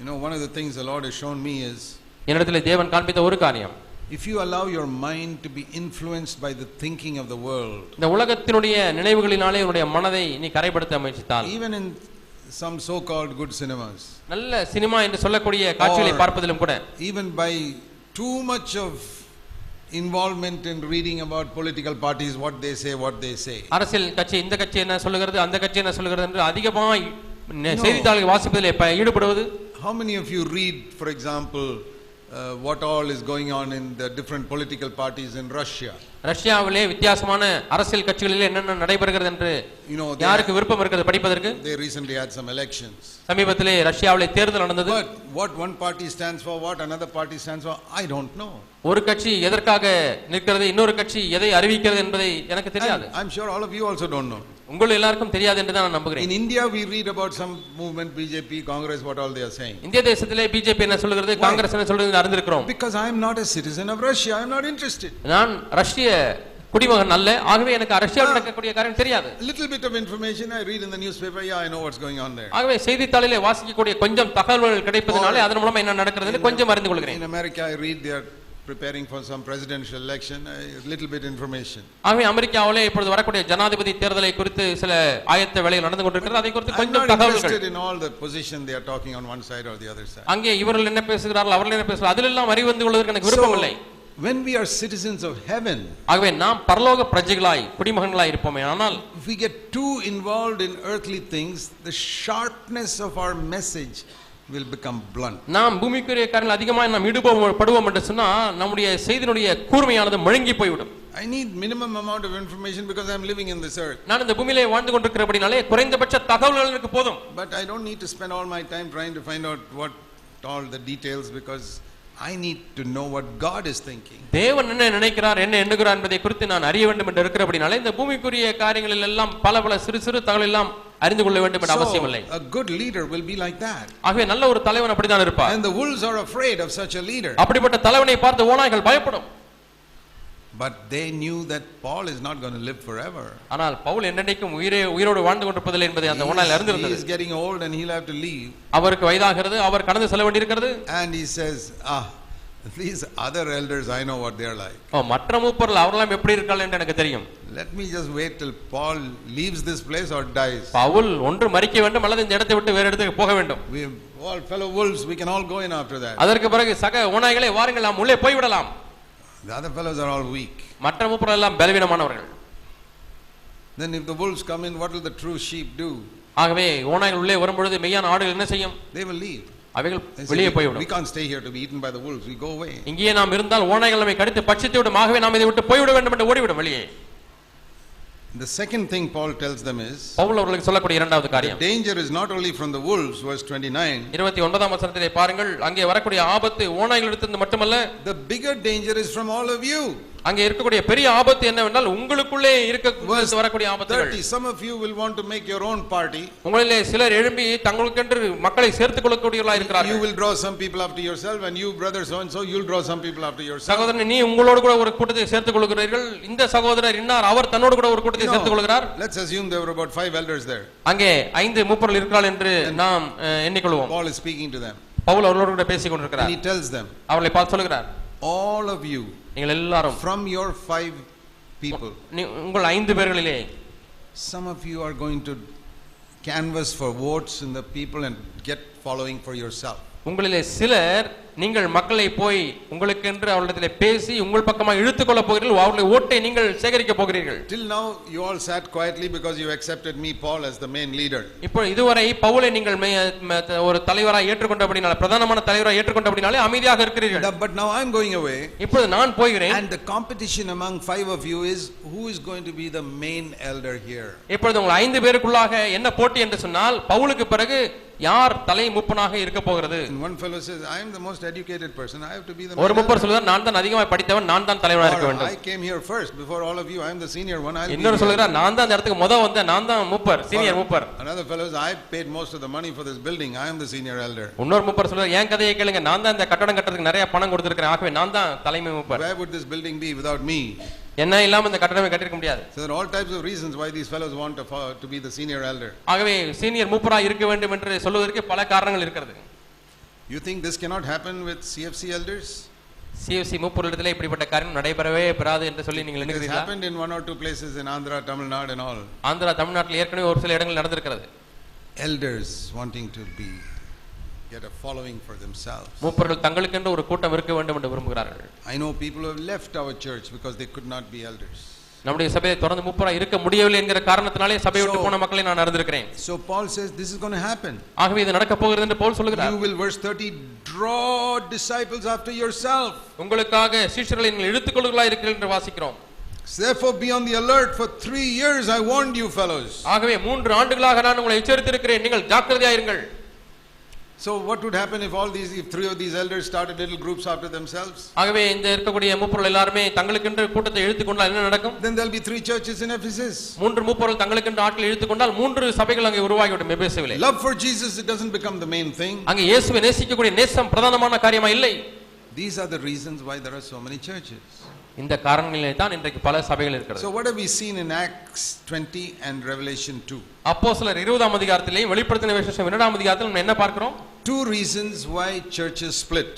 You know, one of the things the Lord has shown me is, என்னிடத்தில் தேவன் காண்பித்த ஒரு காரியம், if you allow your mind to be influenced by the thinking of the world, இந்த உலகத்தினுடைய நினைவுகளினாலே உன்னுடைய மனதை நீ கரைப்படுத்த முயற்சித்தால், even in some so called good cinemas, நல்ல சினிமா என்று சொல்லக்கூடிய காட்சிகளை பார்ப்பதிலும் கூட, even by too much of involvement in reading about political parties, what they say, அரசியல் கட்சி இந்த கட்சி என்ன சொல்லுகிறது அந்த கட்சி என்ன சொல்லுகிறது என்று அதிகமாய் செய்தித்தாள்களை வாசிப்பதிலே ஈடுபடுவது. How many of you read, for example, what all is going on in the different political parties in Russia? ரஷ்யாவிலே வித்தியாசமான அரசியல் கட்சிகளிலே என்னென்ன நடைபெறுகிறது என்று யாருக்கு விருப்பம் இருக்கிறது படிப்பதற்கு? They recently had some elections. சமீபத்திலே ரஷ்யாவிலே தேர்தல் நடந்தது. But what one party stands for, what another party stands for, I don't know. ஒரு கட்சி எதற்காக நிற்கிறது, இன்னொரு கட்சி எதை அறிவிக்கிறது என்பதை எனக்கு தெரியாது. I'm sure all of you also don't know. உங்கள் எல்லாருக்கும் தெரியாது என்று தான் நான் நம்புகிறேன். In India we read about some movement, BJP, Congress, what all they are saying. இந்திய தேசத்திலே பிஜேபி என்ன சொல்கிறது, காங்கிரஸ் என்ன சொல்கிறது அறிந்திருக்கிறோம். Because I am not a citizen of Russia, I am not interested. நான் ரஷ்ய குடிமகன் அல்ல, ஆகவே எனக்கு ரஷ்யாவில் நடக்கக்கூடிய காரியம் தெரியாது. Little bit of information I read in the newspaper, yeah, I know what's going on there. ஆகவே செய்தித்தாளிலே வாசிக்கக்கூடிய கொஞ்சம் தகவல்கள் கிடைப்பதனாலே அதன் மூலமா என்ன நடக்கிறது கொஞ்சம் அறிந்து கொள்கிறேன். In America I read they are preparing for some presidential election, a little bit information. ஆகவே அமெரிக்காவிலே இப்பொழுது வரக்கூடிய ஜனாதிபதி தேர்தலை குறித்து சில ஆயத்த வேலைகள் நடந்து கொண்டிருக்கிறது, அதை குறித்து கொஞ்சம் தகவல்கள். I'm not interested in all the position they are talking on one side or the other side. அங்கே இவர்கள் என்ன பேசுகிறார்கள் அவர்கள் என்ன பேசுகிறார்கள் அதிலெல்லாம் அறிந்து கொள்வதற்கு எனக்கு விருப்பம் இல்லை. When we are citizens of heaven, ஆகவே நாம் பரலோக பிரஜைகளாய் குடிமகன்களாய் இருப்போமே, ஆனால் if we get too involved in earthly things, the sharpness of our message will become blunt. நாம் பூமிக்குரிய காரியங்கள் அதிகமாக நாம் ஈடுபடுவோம் என்று சொன்னா நம்முடைய செய்தியினுடைய கூர்மையானது மழுங்கி போய்விடும். I need minimum amount of information because I am living in this earth. நான் இந்த பூமியிலே வாழ்ந்து கொண்டிருக்கிறபடினாலே குறைந்தபட்ச தகவல்கள் எனக்கு போதும். But I don't need to spend all my time trying to find out what all the details, because I need to know what God is thinking. தேவன் என்ன நினைக்கிறார் என்ன எண்ணுகிறார் என்பதை குறித்து நான் அறிய வேண்டும் என்று இருக்கிறபடினாலே இந்த பூமிக்குரிய காரியங்களில் எல்லாம் பல சிறு சிறு தகவல் எல்லாம் அறிந்து கொள்ள வேண்டும் என்ற அவசியம் இல்லை. A good leader will be like that. ஆகவே நல்ல ஒரு தலைவன் அப்படிதான் இருப்பார். And the wolves are afraid of such a leader. அப்படிப்பட்ட தலைவனை பார்த்து ஓநாய்கள் பயப்படும். But they knew that Paul is not going to live forever. ஆனால் பவுல் என்னைக்கும் உயிரோடு வாழ்ந்து கொண்டிருப்பதில்லை என்பதை அந்த ஓநாய்கள் அறிந்திருந்தது. He is getting old and he'll have to leave. அவருக்கு வயதாகிறது, அவர் கடந்து செல்ல வேண்டியிருக்கிறது. And he says, these other elders, I know what they are like. மற்ற மூப்பர்கள் அவர்களாம் எப்படி இருக்கார்கள் என்று எனக்கு தெரியும். Let me just wait till Paul leaves this place or dies. Pavul ஒன்று மரிக்க வேண்டும் அல்லது இந்த இடத்தை விட்டு வேறு இடத்துக்கு போக வேண்டும். We all fellow wolves, we can all go in after that. அதற்கு பிறகு சக ஓநாய்களே வாருங்கள் நாம் உள்ளே போய் விடலாம். The other fellows are all weak. மற்ற மூப்பர்கள் எல்லாம் பலவீனமானவர்கள். Then if the wolves come in, what will the true sheep do? ஆகவே ஓநாய்கள் உள்ளே வரும்பொழுது மெய்யான ஆடுகள் என்ன செய்யும்? They will leave. அவைகள் They say, வெளியே we போய்விடும். can't stay here to be eaten by the wolves. We go away. இங்கே நாம் இருந்தால் ஓநாய்கள் நம்மை கடித்து பட்சித்து விடும். ஆகவே நாம் இதை விட்டு போய்விட வேண்டும் என்று ஓடிவிடும் வெளியே. The second thing Paul tells them is, Pavul அவர்களுக்கு சொல்லக்கூடிய இரண்டாவது the காரியம், danger is not only from the wolves, verse 29. 29ஆம் வசனத்திலே பாருங்கள், அங்கே வரக்கூடிய ஆபத்து ஓநாய்களிடத்திலிருந்து மட்டுமல்ல, The bigger danger is from all of you. அங்கே இருக்கக்கூடிய பெரிய ஆபத்து என்னவென்றால் உங்களுக்குள்ளே வரக்கூடிய ஆபத்துகள். 30, some of you will want to make your own party. உங்களிலே சிலர் எழும்பி தங்களுக்கென்று மக்களை சேர்த்துக் கொள்ளக்கூடியவர்களாக இருக்கிறார்கள். You will draw some people after yourself, and you brother so and so, you'll draw some people after yourself. சகோதரன், நீ உங்களோடு கூட ஒரு கூட்டத்தை சேர்த்துக் கொள்கிறீர்கள், இந்த சகோதரர் இன்னார் அவர் தன்னோடு கூட ஒரு கூட்டத்தை சேர்த்துக் கொள்கிறார். Let's assume there were about 5 elders there. அங்கே 5 மூப்பர்கள் இருக்கிறார்கள் என்று நாம் எண்ணிக்கொள்வோம். Paul is speaking to them. Pavul அவர்களோடு கூட பேசிக் கொண்டிருக்கிறார். And he tells them, அவர்களை பார்த்து சொல்கிறார், all of you, நீங்கள் எல்லாரும், from your 5 people, உங்கள் 5 பேர்களிலே, some of you are going to canvass for votes in the people and get following for yourself. உங்களிலே சிலர் நீங்கள் மக்களை போய் உங்களுக்கென்று அவர்களிடத்திலே பேசி உங்கள் பக்கமாக இழுத்துக் கொள்ள போகிறீர்கள், அவர்களுடைய ஓட்டை நீங்கள் சேகரிக்க போகிறீர்கள். Till now you all sat quietly because you accepted me, Paul, as the main leader. இப்போ இதுவரை பவுலை நீங்கள் ஒரு தலைவராக ஏற்றுக்கொண்டபடினால, பிரதானமான தலைவராக ஏற்றுக்கொண்டபடினாலே அமைதியாக இருக்கிறீர்கள். But now I'm going away. இப்பொழுது நான் போகிறேன். And the competition among 5 of you is who is going to be the main elder here. இப்பொழுது உங்கள் 5 பேருக்குள்ளாக என்ன போட்டி என்று சொன்னால், பவுலுக்கு பிறகு யார் தலை மூப்பனாக இருக்க போகிறது? One fellow says, I am the most educated person, I have to be the ஒரு மூப்பர் சொல்றார், நான் தான் அதிகமாக படித்தவன், நான் தான் தலைவராக இருக்க வேண்டும். I came here first before all of you, I am the senior one. இன்னொரு சொல்றார், நான் தான் இந்த இடத்துக்கு முதல்ல வந்தேன், நான் தான் மூப்பர், senior Moopar. Another fellow says, I paid most of the money for this building, I am the senior elder. இன்னொரு மூப்பர் சொல்றார், என் கதையை கேளுங்க, நான் தான் இந்த கட்டடம் கட்டறதுக்கு நிறைய பணம் கொடுத்திருக்கேன், ஆகவே நான் தான் தலைமை மூப்பர். Where would this building be without me? என்ன இல்லாம இந்த கட்டடமே கட்டிருக்க முடியாது. So there are all types of reasons why these fellows want to be the senior elder. ஆகவே சீனியர் மூப்பரா இருக்க வேண்டும் என்று சொல்வதற்கு பல காரணங்கள் இருக்கிறது. You think this cannot happen with CFC elders? CFC மூப்பரிடத்திலே இப்படிப்பட்ட காரியம் நடைபெறவே பெறாது என்று சொல்லி நீங்கள் நினைக்கிறீர்களா? It has happened in 1 or 2 places in Andhra, Tamil Nadu and all. Andhra, தமிழ்நாட்டில் ஏற்கனவே ஒரு சில இடங்கள் நடந்திருக்கிறது. Elders wanting to get a following for themselves. மூப்பர்கள் தங்களுக்கென்று ஒரு கூட்டம் இருக்க வேண்டும் என்று விரும்புகிறார்கள். I know people who have left our church because they could not be elders. நம்முடைய சபையை தொடர்ந்து மூப்பரா இருக்க முடியவில்லை என்கிற காரணத்தினாலே சபையை விட்டு போன மக்களை நான் அறிந்திருக்கிறேன். So Paul says this is going to happen. ஆகவே இது நடக்க போகிறது என்று பவுல் சொல்கிறார். You will, verse 30, draw disciples after yourself. உங்களுக்காக சீஷர்களை நீங்கள் இழுத்துக்கொள்ளுகிறவர்களாய் இருக்கிறீர்கள் என்று வாசிக்கிறோம். Therefore be on the alert, for 3 years I warned you fellows. ஆகவே 3 ஆண்டுகளாக நான் உங்களை எச்சரித்திருக்கிறேன், நீங்கள் ஜாக்கிரதையாக இருங்கள். So what would happen if 3 of these elders started little groups after themselves? ஆகவே இந்த இருக்கக்கூடிய மூப்பர்கள் எல்லாரும் தங்களுக்கென்று கூட்டத்தை இழுத்துக் கொண்டால் என்ன நடக்கும்? Then there'll be 3 churches in Ephesus. 3 மூப்பர்கள் தங்களுக்கென்று ஆட்களை இழுத்துக் கொண்டால் 3 சபைகள் அங்கே உருவாகிவிடும் எபேசுவிலே. Love for Jesus, it doesn't become the main thing. அங்கே இயேசுவை நேசிக்கக்கூடிய நேசம் பிரதானமான காரியமா இல்லை. These are the reasons why there are so many churches. இந்த காரணங்களிலே தான் இன்றைக்கு பல சபைகள் இருக்கிறது. So what have we seen in Acts 20 and Revelation 2? அப்போஸ்தலர் 20ஆம் அதிகாரத்திலேயும் வெளிப்படுத்தின விசேஷம் 2ஆம் அதிகாரத்திலும் நம்ம என்ன பார்க்கிறோம்? 2 reasons why churches split.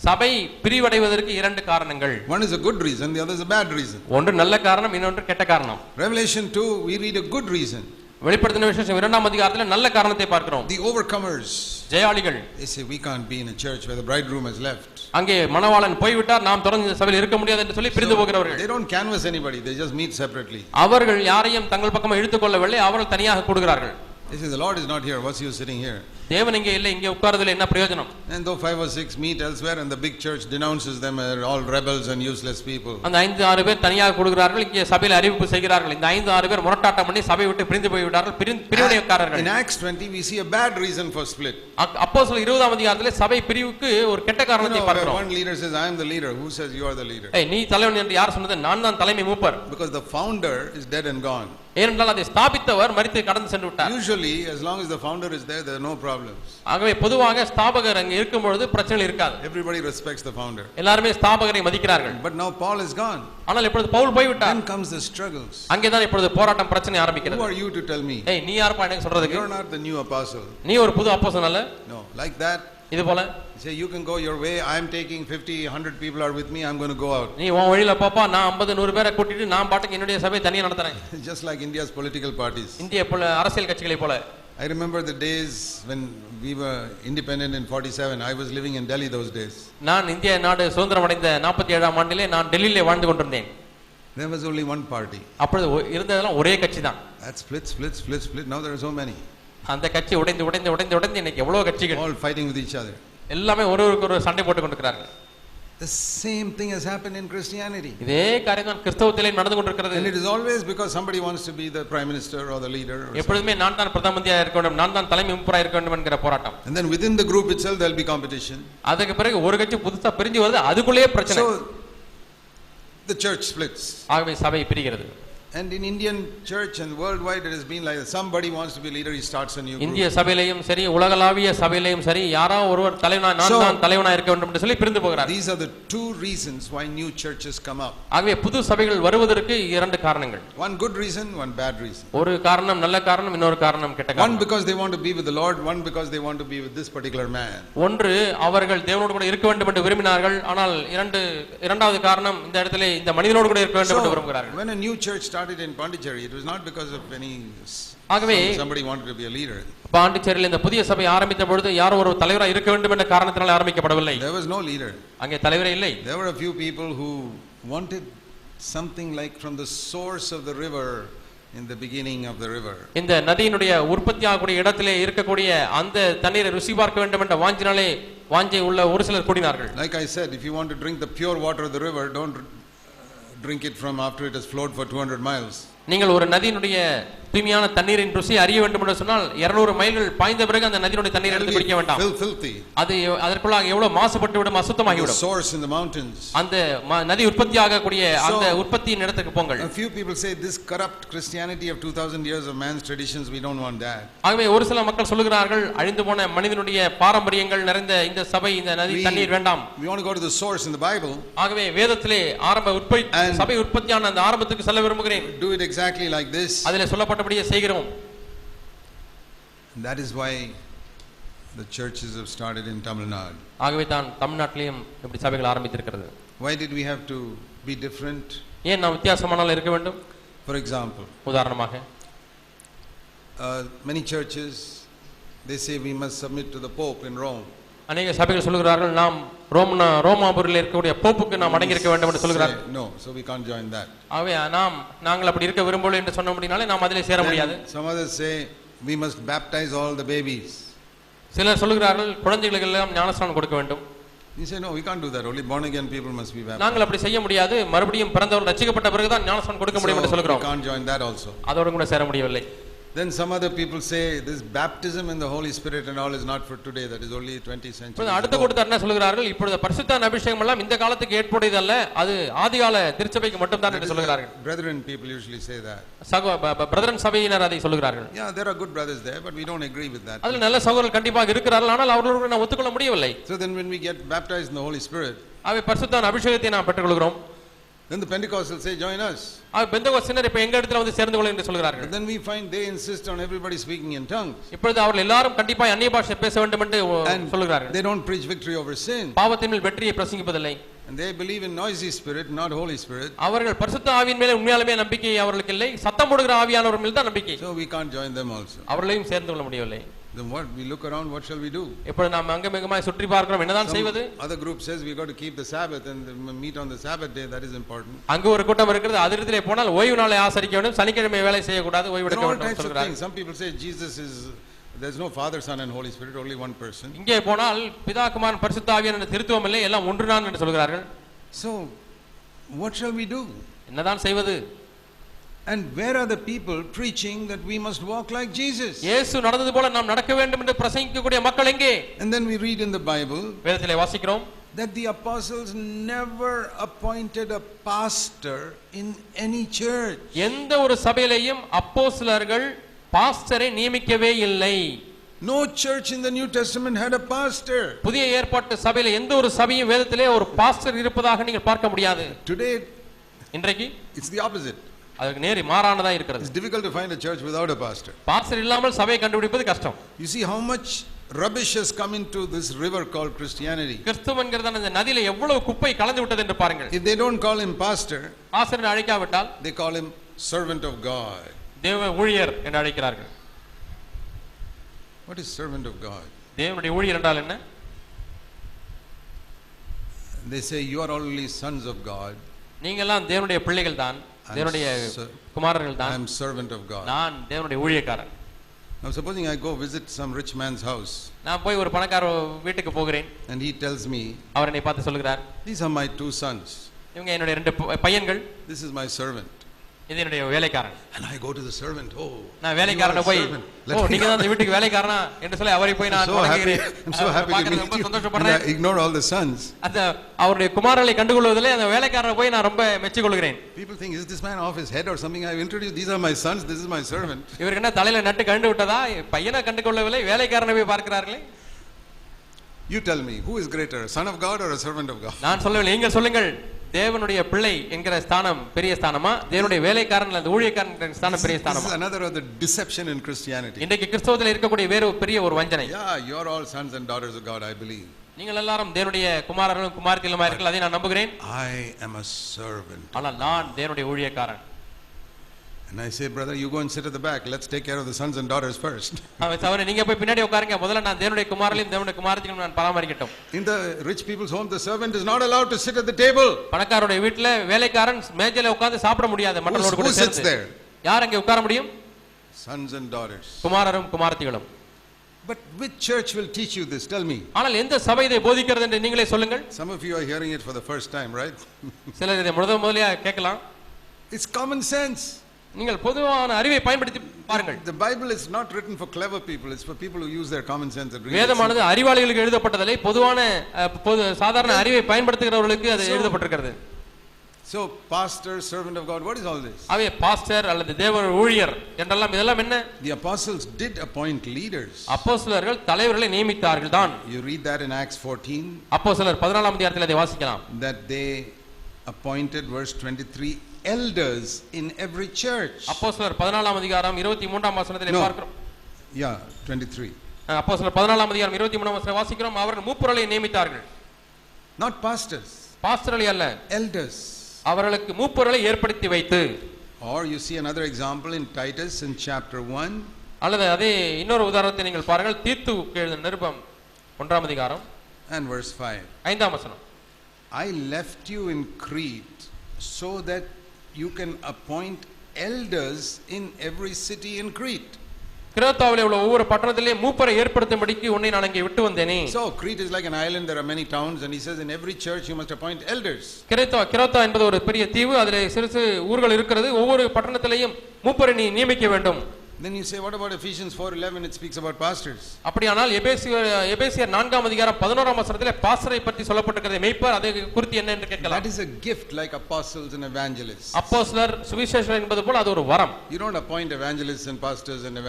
சபை பிரிவடைவதற்கு 2 காரணங்கள். One is a good reason, the other is a bad reason. ஒன்று நல்ல காரணம், இன்னொன்று கெட்ட காரணம். Revelation 2 we read a good reason. வெளிப்படுத்தின விசேஷம் 2ஆம் அதிகாரத்தில் நல்ல காரணத்தை பார்க்கிறோம். The overcomers, ஜெயாளிகள், they say we can't be in a church where the bridegroom has left. அங்கே மணவாளன் போய்விட்டார், நாம் தொடர்ந்து இந்த சபையில் இருக்க முடியாது என்று சொல்லி பிரிந்து போகிறவர்கள். They don't canvass anybody, they just meet separately. அவர்கள் யாரையும் தங்கள் பக்கமாக இழுத்துக் கொள்ளவில்லை, அவர்கள் தனியாக கூடுகிறார்கள். They say the Lord is not here, what's you sitting here? தேவன் இங்கே இல்லை, இங்கே உட்கார்றதுல என்ன பிரயோஜனம்? And though 5 or 6 meet elsewhere and the big church denounces them as all rebels and useless people. அந்த 5-6 பேர் தனியாக கூடுகிறார்கள், இங்கே சபையில் அறிவிப்பு செய்கிறார்கள். இந்த 5-6 பேர் முரட்டாட்டம் பண்ணி சபை விட்டு பிரிந்து போய் விட்டார்கள், பிரிவினைக்காரர்கள். In Acts 20 we see a bad reason for split. அப்போஸ்தலர் 20ஆம் அதிகாரத்திலே சபை பிரிவுக்கு ஒரு கெட்ட காரணத்தை பார்க்கிறோம். One leader says I am the leader, who says you are the leader? நீ தலைவன் என்று யார் சொன்னது? நான் தான் தலைமை மூப்பர். Because the founder is dead and gone. ஏனென்றால் அதை ஸ்தாபித்தவர் மரித்து கடந்து சென்று விட்டார். Usually as long as the founder is there are no problems. ஆகவே பொதுவாக ஸ்தாபகர் அங்கே இருக்கும் பொழுது பிரச்சனை இருக்காது. Everybody respects the founder. எல்லாரும் ஸ்தாபகரை மதிக்கிறார்கள். But now Paul is gone. ஆனால் இப்பொழுது பவுல் போய் விட்டார். Then comes the struggles. அங்கே தான் இப்பொழுது போராட்டம் பிரச்சனை ஆரம்பிக்கிறது. Who are you to tell me? நீ யார்ப்பா எனக்கு சொல்றதுக்கு? You are not the new apostle. நீ ஒரு புது அப்போஸ்தலன் அல்ல. No, like that. இது போல say you can go your way, I am taking 50 100 people are with me, I am going to go out. நீ உன் வழியில போப்பா, நான் 50 100 பேரை கூட்டிட்டு நான் பாட்டுக்கு என்னுடைய சபையை தனியா நடத்துறேன். Just like India's political parties. இந்திய அரசியல் கட்சிகளை போல. I remember the days when we were independent in 47. I was living in Delhi those days. நான் இந்திய நாடு சுதந்திரம் அடைந்த 47ஆம் ஆண்டிலே நான் டெல்லியிலே வாழ்ந்து கொண்டிருந்தேன். There was only one party. அப்பொழுது இருந்ததெல்லாம் ஒரே கட்சி தான். That split. Now there are so many. அந்த கட்சி உடைந்து உடைந்து உடைந்து உடைந்து இன்னைக்கு எவ்வளவு கட்சிகள் all fighting with each other. எல்லாமே ஒருவருக்கு ஒரு சண்டை போட்டுக் கொண்டிருக்கிறார்கள். The same thing has happened in Christianity. இதே காரியம் தான் கிறிஸ்தவத்திலே நடந்து கொண்டிருக்கிறது. And it is always because somebody wants to be the prime minister or the leader. எப்பொழுதுமே நான் தான் பிரதம மந்திரியா இருக்க வேண்டும், நான் தான் தலைமை முப்பராக இருக்க வேண்டும் என்கிற போராட்டம். And then within the group itself there will be competition. அதுக்கு பிறகு ஒரு கட்சி புதுசா பிரிஞ்சு வருது, அதுக்குள்ளேயே பிரச்சனை. So the church splits. ஆகவே சபை பிரிகிறது. And in Indian church and worldwide it has been like somebody wants to be leader, he starts a new group. இந்திய சபையிலேயும் சரி உலகளாவிய சபையிலேயும் சரி யாரோ ஒருவர் தலைவனா நான் தான் தலைவனா இருக்க வேண்டும் என்று சொல்லி பிரிந்து போகிறார். These are the two reasons why new churches come up. ஆகவே புது சபைகள் வருவதற்கு இரண்டு காரணங்கள். One good reason, one bad reason. ஒரு காரணம் நல்ல காரணம், இன்னொரு காரணம் கெட்ட காரணம். One because they want to be with the Lord, one because they want to be with this particular man. ஒன்று அவர்கள் தேவனோடு கூட இருக்க வேண்டும் என்று விரும்பினார்கள், ஆனால் இரண்டாவது காரணம் இந்த இடத்திலே இந்த மனிதனோடு கூட இருக்க வேண்டும் என்று விரும்புகிறார்கள். When a new church started in Pondicherry, it was not because of any somebody wanted to be a leader. பாண்டிச்சேரியில் இந்த புதிய சபை ஆரம்பித்த பொழுது யாரோ ஒரு தலைவராக இருக்க வேண்டும் என்ற காரணத்தினால் ஆரம்பிக்கப்படவில்லை. There was no leader. அங்கே தலைவரே இல்லை. There were a few people who wanted something like from the source of the river, in the beginning of the river. இந்த நதியினுடைய உற்பத்தியாகக்கூடிய இடத்திலே இருக்கக்கூடிய அந்த தண்ணீரை ருசி பார்க்க வேண்டும் என்ற வாஞ்சை உள்ள ஒரு சிலர் கூடினார்கள். Like I said, if you want to drink the pure water of the river, don't drink it from after it has flowed for 200 miles. நீங்கள் ஒரு நதியினுடைய தூய்மையான தண்ணீரின் ருசி அறிய வேண்டும் என்று சொன்னால் 200 மைல்கள் பாய்ந்த பிறகு அந்த நதியினுடைய தண்ணீரை எடுத்து குடிக்க வேண்டாம். அது அதற்குள்ளாக எவ்வளவு மாசுபட்டு விடும், அசுத்தமாகி விடும். Source in the mountains. அந்த நதி உற்பத்தி ஆகக்கூடிய அந்த உற்பத்தியின் இடத்துக்கு போங்கள். A few people say this corrupt Christianity of 2000 years of man's traditions, we don't want that. ஆகவே ஒரு சில மக்கள் சொல்கிறார்கள், அழிந்து போன மனிதனுடைய பாரம்பரியங்கள் நிறைந்த இந்த சபை, இந்த நதி தண்ணீர் வேண்டாம். We want to go to the source in the Bible. ஆகவே வேதத்திலே சபை உற்பத்தியான அந்த ஆரம்பத்துக்கு செல்ல விரும்புகிறேன். Do it exactly like this. அதிலே சொல்லப்பட்டபடியே செய்கிறோம். That is why the churches have started in Tamil Nadu. ஆகவே தான் தமிழ்நாட்டிலேயும் இப்படி சபைகள் ஆரம்பித்திருக்கிறது. Why did we have to be different? ஏன் நாம் வித்தியாசமானால் இருக்க வேண்டும்? For example, உதாரணமாக many churches they say we must submit to the Pope in Rome. அநேக சபைகள் சொல்கிறார்கள் நாம் ரோமாபுரியில் இருக்கக்கூடிய போப்புக்கு நாம் அடங்கி இருக்க வேண்டும் என்று சொல்கிறார்கள். No, so we can't join that. ஆகவே நாங்கள் அப்படி இருக்க விரும்பவில்லை என்று சொன்ன முடியினாலே நாம் அதிலே சேர முடியாது. Some others say we must baptize all the babies. சிலர் சொல்கிறார்கள் குழந்தைகளுக்கு எல்லாம் ஞானஸ்நானம் கொடுக்க வேண்டும். You say no, we can't do that. Only born again people must be baptized. நாங்கள் அப்படி செய்ய முடியாது, மறுபடியும் பிறந்தவர்கள் ரட்சிக்கப்பட்ட பிறகு தான் ஞானஸ்நானம் கொடுக்க முடியும் என்று சொல்கிறோம். We can't join that also. அதோடு கூட சேர முடியவில்லை. Then some other people say this baptism in the Holy Spirit and all is not for today, that is only 20th century. அடுத்த கூட்டத்தார் என்ன சொல்கிறார்கள், இப்பொழுது பரிசுத்த அபிஷேகம் எல்லாம் இந்த காலத்துக்கு ஏற்புடையது அல்ல, அது ஆதிகால திருச்சபைக்கு மட்டும் தான் என்று சொல்கிறார்கள். Brethren people usually say that. Brethren சபையினர் அதை சொல்கிறார்கள். Yeah, there are good brothers there, but we don't agree with that. அதில் நல்ல சகோதரர்கள் கண்டிப்பாக இருக்கிறார்கள், ஆனால் அவர்களோடு நான் ஒத்துக்கொள்ள முடியவில்லை. So then when we get baptized in the Holy Spirit, அவை பரிசுத்த அபிஷேகத்தை நாம் பெற்றுக்கொள்கிறோம். then the Pentecostals say join us. பெந்தகோஸ்தினர் இப்ப எங்க இடத்துல வந்து சேர்ந்து கொள்ள என்று சொல்கிறார்கள். Then we find they insist on everybody speaking in tongues. இப்பொழுது அவர்கள் எல்லாரும் கண்டிப்பா அந்நிய பாஷை பேச வேண்டும் என்று சொல்கிறார்கள். They don't preach victory over sin. பாவத்தின் மேல் வெற்றியை பிரசங்கிப்பதில்லை. And they believe in noisy spirit, not Holy Spirit. அவர்கள் பரிசுத்த ஆவியின் மேல் உண்மையாலுமே நம்பிக்கை அவர்களுக்கு இல்லை, சத்தம் போடுகிற ஆவியானவர் மேல் தான் நம்பிக்கை. So we can't join them also. அவர்களையும் சேர்ந்து கொள்ள முடியவில்லை. Then what we look around, what shall we do? இப்பொழுது நாம் அங்கமிங்கமாய் சுற்றி பார்க்கிறோம், என்னதான் செய்வது? Other group says we got to keep the Sabbath and meet on the Sabbath day, that is important. அங்க ஒரு கூட்டம் இருக்கிறது, அதிரத்திலே போனால் ஓய்வு நாளை ஆசரிக்க வேண்டும், சனிக்கிழமை வேலை செய்ய கூடாது, ஓய்வு எடுக்க வேண்டும் சொல்கிறார்கள். Some people say Jesus is, there's no Father, Son and Holy Spirit, only one person. இங்கே போனால் பிதா குமாரன் பரிசுத்த ஆவியார் என்ற திருத்துவம் இல்லை, எல்லாம் ஒன்றுதான் என்று சொல்கிறார்கள். So what shall we do? என்னதான் செய்வது? And where are the people preaching that we must walk like Jesus? இயேசு நடந்தது போல நாம் நடக்க வேண்டும் என்று பிரசங்கிக்கக்கூடிய மக்கள் எங்கே? And then we read in the Bible, வேதத்திலே வாசிக்கிறோம், that the apostles never appointed a pastor in any church. எந்த ஒரு சபையிலேயும் அப்போஸ்தலர்கள் பாஸ்டரை நியமிக்கவே இல்லை. No church in the New Testament had a pastor. புதிய ஏற்பாட்டு சபையில எந்த ஒரு சபையும் வேதத்திலே ஒரு பாஸ்டர் இருப்பதாக நீங்கள் பார்க்க முடியாது. Today இன்றைக்கு it's the opposite. அதுக்கு நேர் மாறானதா இருக்கிறது. It's difficult to find a church without a pastor. Pastor இல்லாமல் சபையை கண்டுபிடிப்பது கஷ்டம். You see how much rubbish has come into this river called Christianity. கிறிஸ்துவம் என்கிற அந்த நதியில எவ்வளவு குப்பை கலந்து விட்டது என்று பாருங்கள். If they don't call him pastor, pastor அழைக்காவிட்டால் they call him servant of God. தேவ ஊழியர் என்று அழைக்கிறார்கள். What is servant of God? தேவனுடைய ஊழியர் என்றால் என்ன? They say you are only sons of God. நீங்க எல்லாம் தேவனுடைய பிள்ளைகள் தான், தேவனுடைய குமாரர்கள் தான். I am servant of God. நான் தேவனுடைய ஊழியக்காரன். Now supposing I go visit some rich man's house நான் போய் ஒரு பணக்கார வீட்டுக்கு போகிறேன். and he tells me, அவர் என்னை பார்த்து சொல்கிறார், these are my 2 sons. இவங்க என்னுடைய 2 பையன்கள். This is my servant. இது என்னுடைய வேலைக்காரன். And I go to the servant. Oh, நான் வேலைக்காரனை போய், ஓ நீங்க தான் இந்த வீட்டுக்கு வேலைக்காரனா என்று சொல்லி அவரை போய் நான் வணங்குகிறேன். I'm so happy to meet you. சந்தோஷப்படுறேன். Ignore all the sons. அந்த அவருடைய குமாரர்களை கண்டுகொள்வதிலே அந்த வேலைக்காரனை போய் நான் ரொம்ப மெச்சிக்கொள்கிறேன். People think, is this man off his head or something? I have introduced, these are my sons, this is my servant. இவருக்கு என்ன தலையில நட்டு கண்டு விட்டதா? பையனை கண்டுகொள்ளவில்லை, வேலைக்காரனை போய் பார்க்கிறார்களே. You tell me, who is greater, a son of God or a servant of God? நான் சொல்லவில்லை, நீங்கள் சொல்லுங்கள். தேவனுடைய பிள்ளை என்கிற ஸ்தானம் பெரிய ஸ்தானமா, தேவனுடைய வேலைக்காரன் அல்லது ஊழியக்காரன் என்கிற ஸ்தானம் பெரிய ஸ்தானமா? This is another of the deception in Christianity. இன்றைக்கு கிறிஸ்தவத்தில் இருக்கக்கூடிய வேறு பெரிய ஒரு வஞ்சனை. Yeah, you are all sons and daughters of God, I believe. நீங்கள் எல்லாரும் தேவனுடைய குமாரர்களும் குமாரத்திகளுமா இருக்கீர்கள், அதை நான் நம்புகிறேன். I am a servant. ஆனால் நான் தேவனுடைய ஊழியக்காரன். And I say, brother, you go and sit at the back. Let's take care of the sons and daughters first. அவரே நீங்க போய் பின்னாடி உட்காருங்க, முதல்ல நான் தேவனுடைய குமாரர்களையும் தேவனுடைய குமாரத்திகளையும் நான் பராமரிக்கட்டும். In the rich people's home, the servant is not allowed to sit at the table. பணக்காரருடைய வீட்ல வேலைக்காரன் மேஜையில உட்கார்ந்து சாப்பிட முடியாது. மற்றவர்களோடு கூட சேர்ந்து. யார் அங்கே உட்கார முடியும்? Sons and daughters. குமாரரும் குமாரத்திகளும். But which church will teach you this? Tell me. ஆனால் எந்த சபை இதை போதிக்கிறது என்று நீங்களே சொல்லுங்கள். Some of you are hearing it for the first time, right? சிலர் இதை முதலியா கேட்கலாம். It's common sense. நீங்கள் பொதுவான அறிவை பயன்படுத்தி பாருங்கள். The Bible is not written for clever people, it's for people who use their common sense and read. வேதமானது அறிவாளிகளுக்கு எழுதப்பட்டதில்லை, பொதுவான சாதாரண அறிவை பயன்படுத்துகிறவர்களுக்கு அது எழுதப்பட்டிருக்கிறது. So pastor, servant of God, what is all this? Away pastor அல்லது தேவ ஊழியர் என்றெல்லாம் இதெல்லாம் என்ன? The apostles did appoint leaders. அப்போஸ்தலர்கள் தலைவர்களை நியமித்தார்கள் தான். You read that in Acts 14. அப்போஸ்தலர் 14ஆம் அதிகாரத்தில் அதை வாசிக்கலாம். That they appointed, verse 23, elders in every church. அப்போஸ்தலர் 14ஆம் அதிகாரம் 23ஆம் வசனத்திலே பார்க்கிறோம். Yeah, 23. அப்போஸ்தலர் 14ஆம் அதிகாரம் 23ஆம் வசனத்தை வாசிக்கிறோம். அவர்கள் மூப்பர்களை நியமித்தார்கள். Not pastors. பாஸ்டர்களை அல்ல, elders. அவர்களுக்கு மூப்பர்களை ஏற்படுத்தி வைத்து. Or you see another example in Titus in chapter 1. அல்லது அதே இன்னொரு உதாரணத்தை நீங்கள் பாருங்கள், தீத்துவுக்கு எழுதின நிருபம் 1ஆம் அதிகாரம் and verse 5. 5ஆம் வசனம். I left you in Crete so that you can appoint elders in every city in Crete. கிரேத்தாவிலே உள்ள ஒவ்வொரு பட்டணத்திலே மூப்பரை ஏற்படுத்தும்படிக்கு உன்னை நான் அங்கே விட்டு வந்தேனே. So Crete is like an island, there are many towns, and he says in every church you must appoint elders. கிரேத்தா என்பது ஒரு பெரிய தீவு, அதிலே சிறு சிறு ஊர்கள் இருக்கிறது. ஒவ்வொரு பட்டணத்திலேயும் மூப்பரை நீ நியமிக்க வேண்டும். Then you say, what about Ephesians 4:11? It speaks about pastors. அப்படியானால் எபேசியர் 4ஆம் அதிகாரம் 11ஆம் வசனத்திலே பாஸ்டரை பற்றி சொல்லப்பட்டிருக்கிறது. மேய்ப்பர் அதை குறித்து என்ன என்று கேட்கலாம். That is a gift like apostles and evangelists. அப்போஸ்தலர் சுவிசேஷகர் என்பது போல அது ஒரு வரம். You don't appoint evangelists and pastors and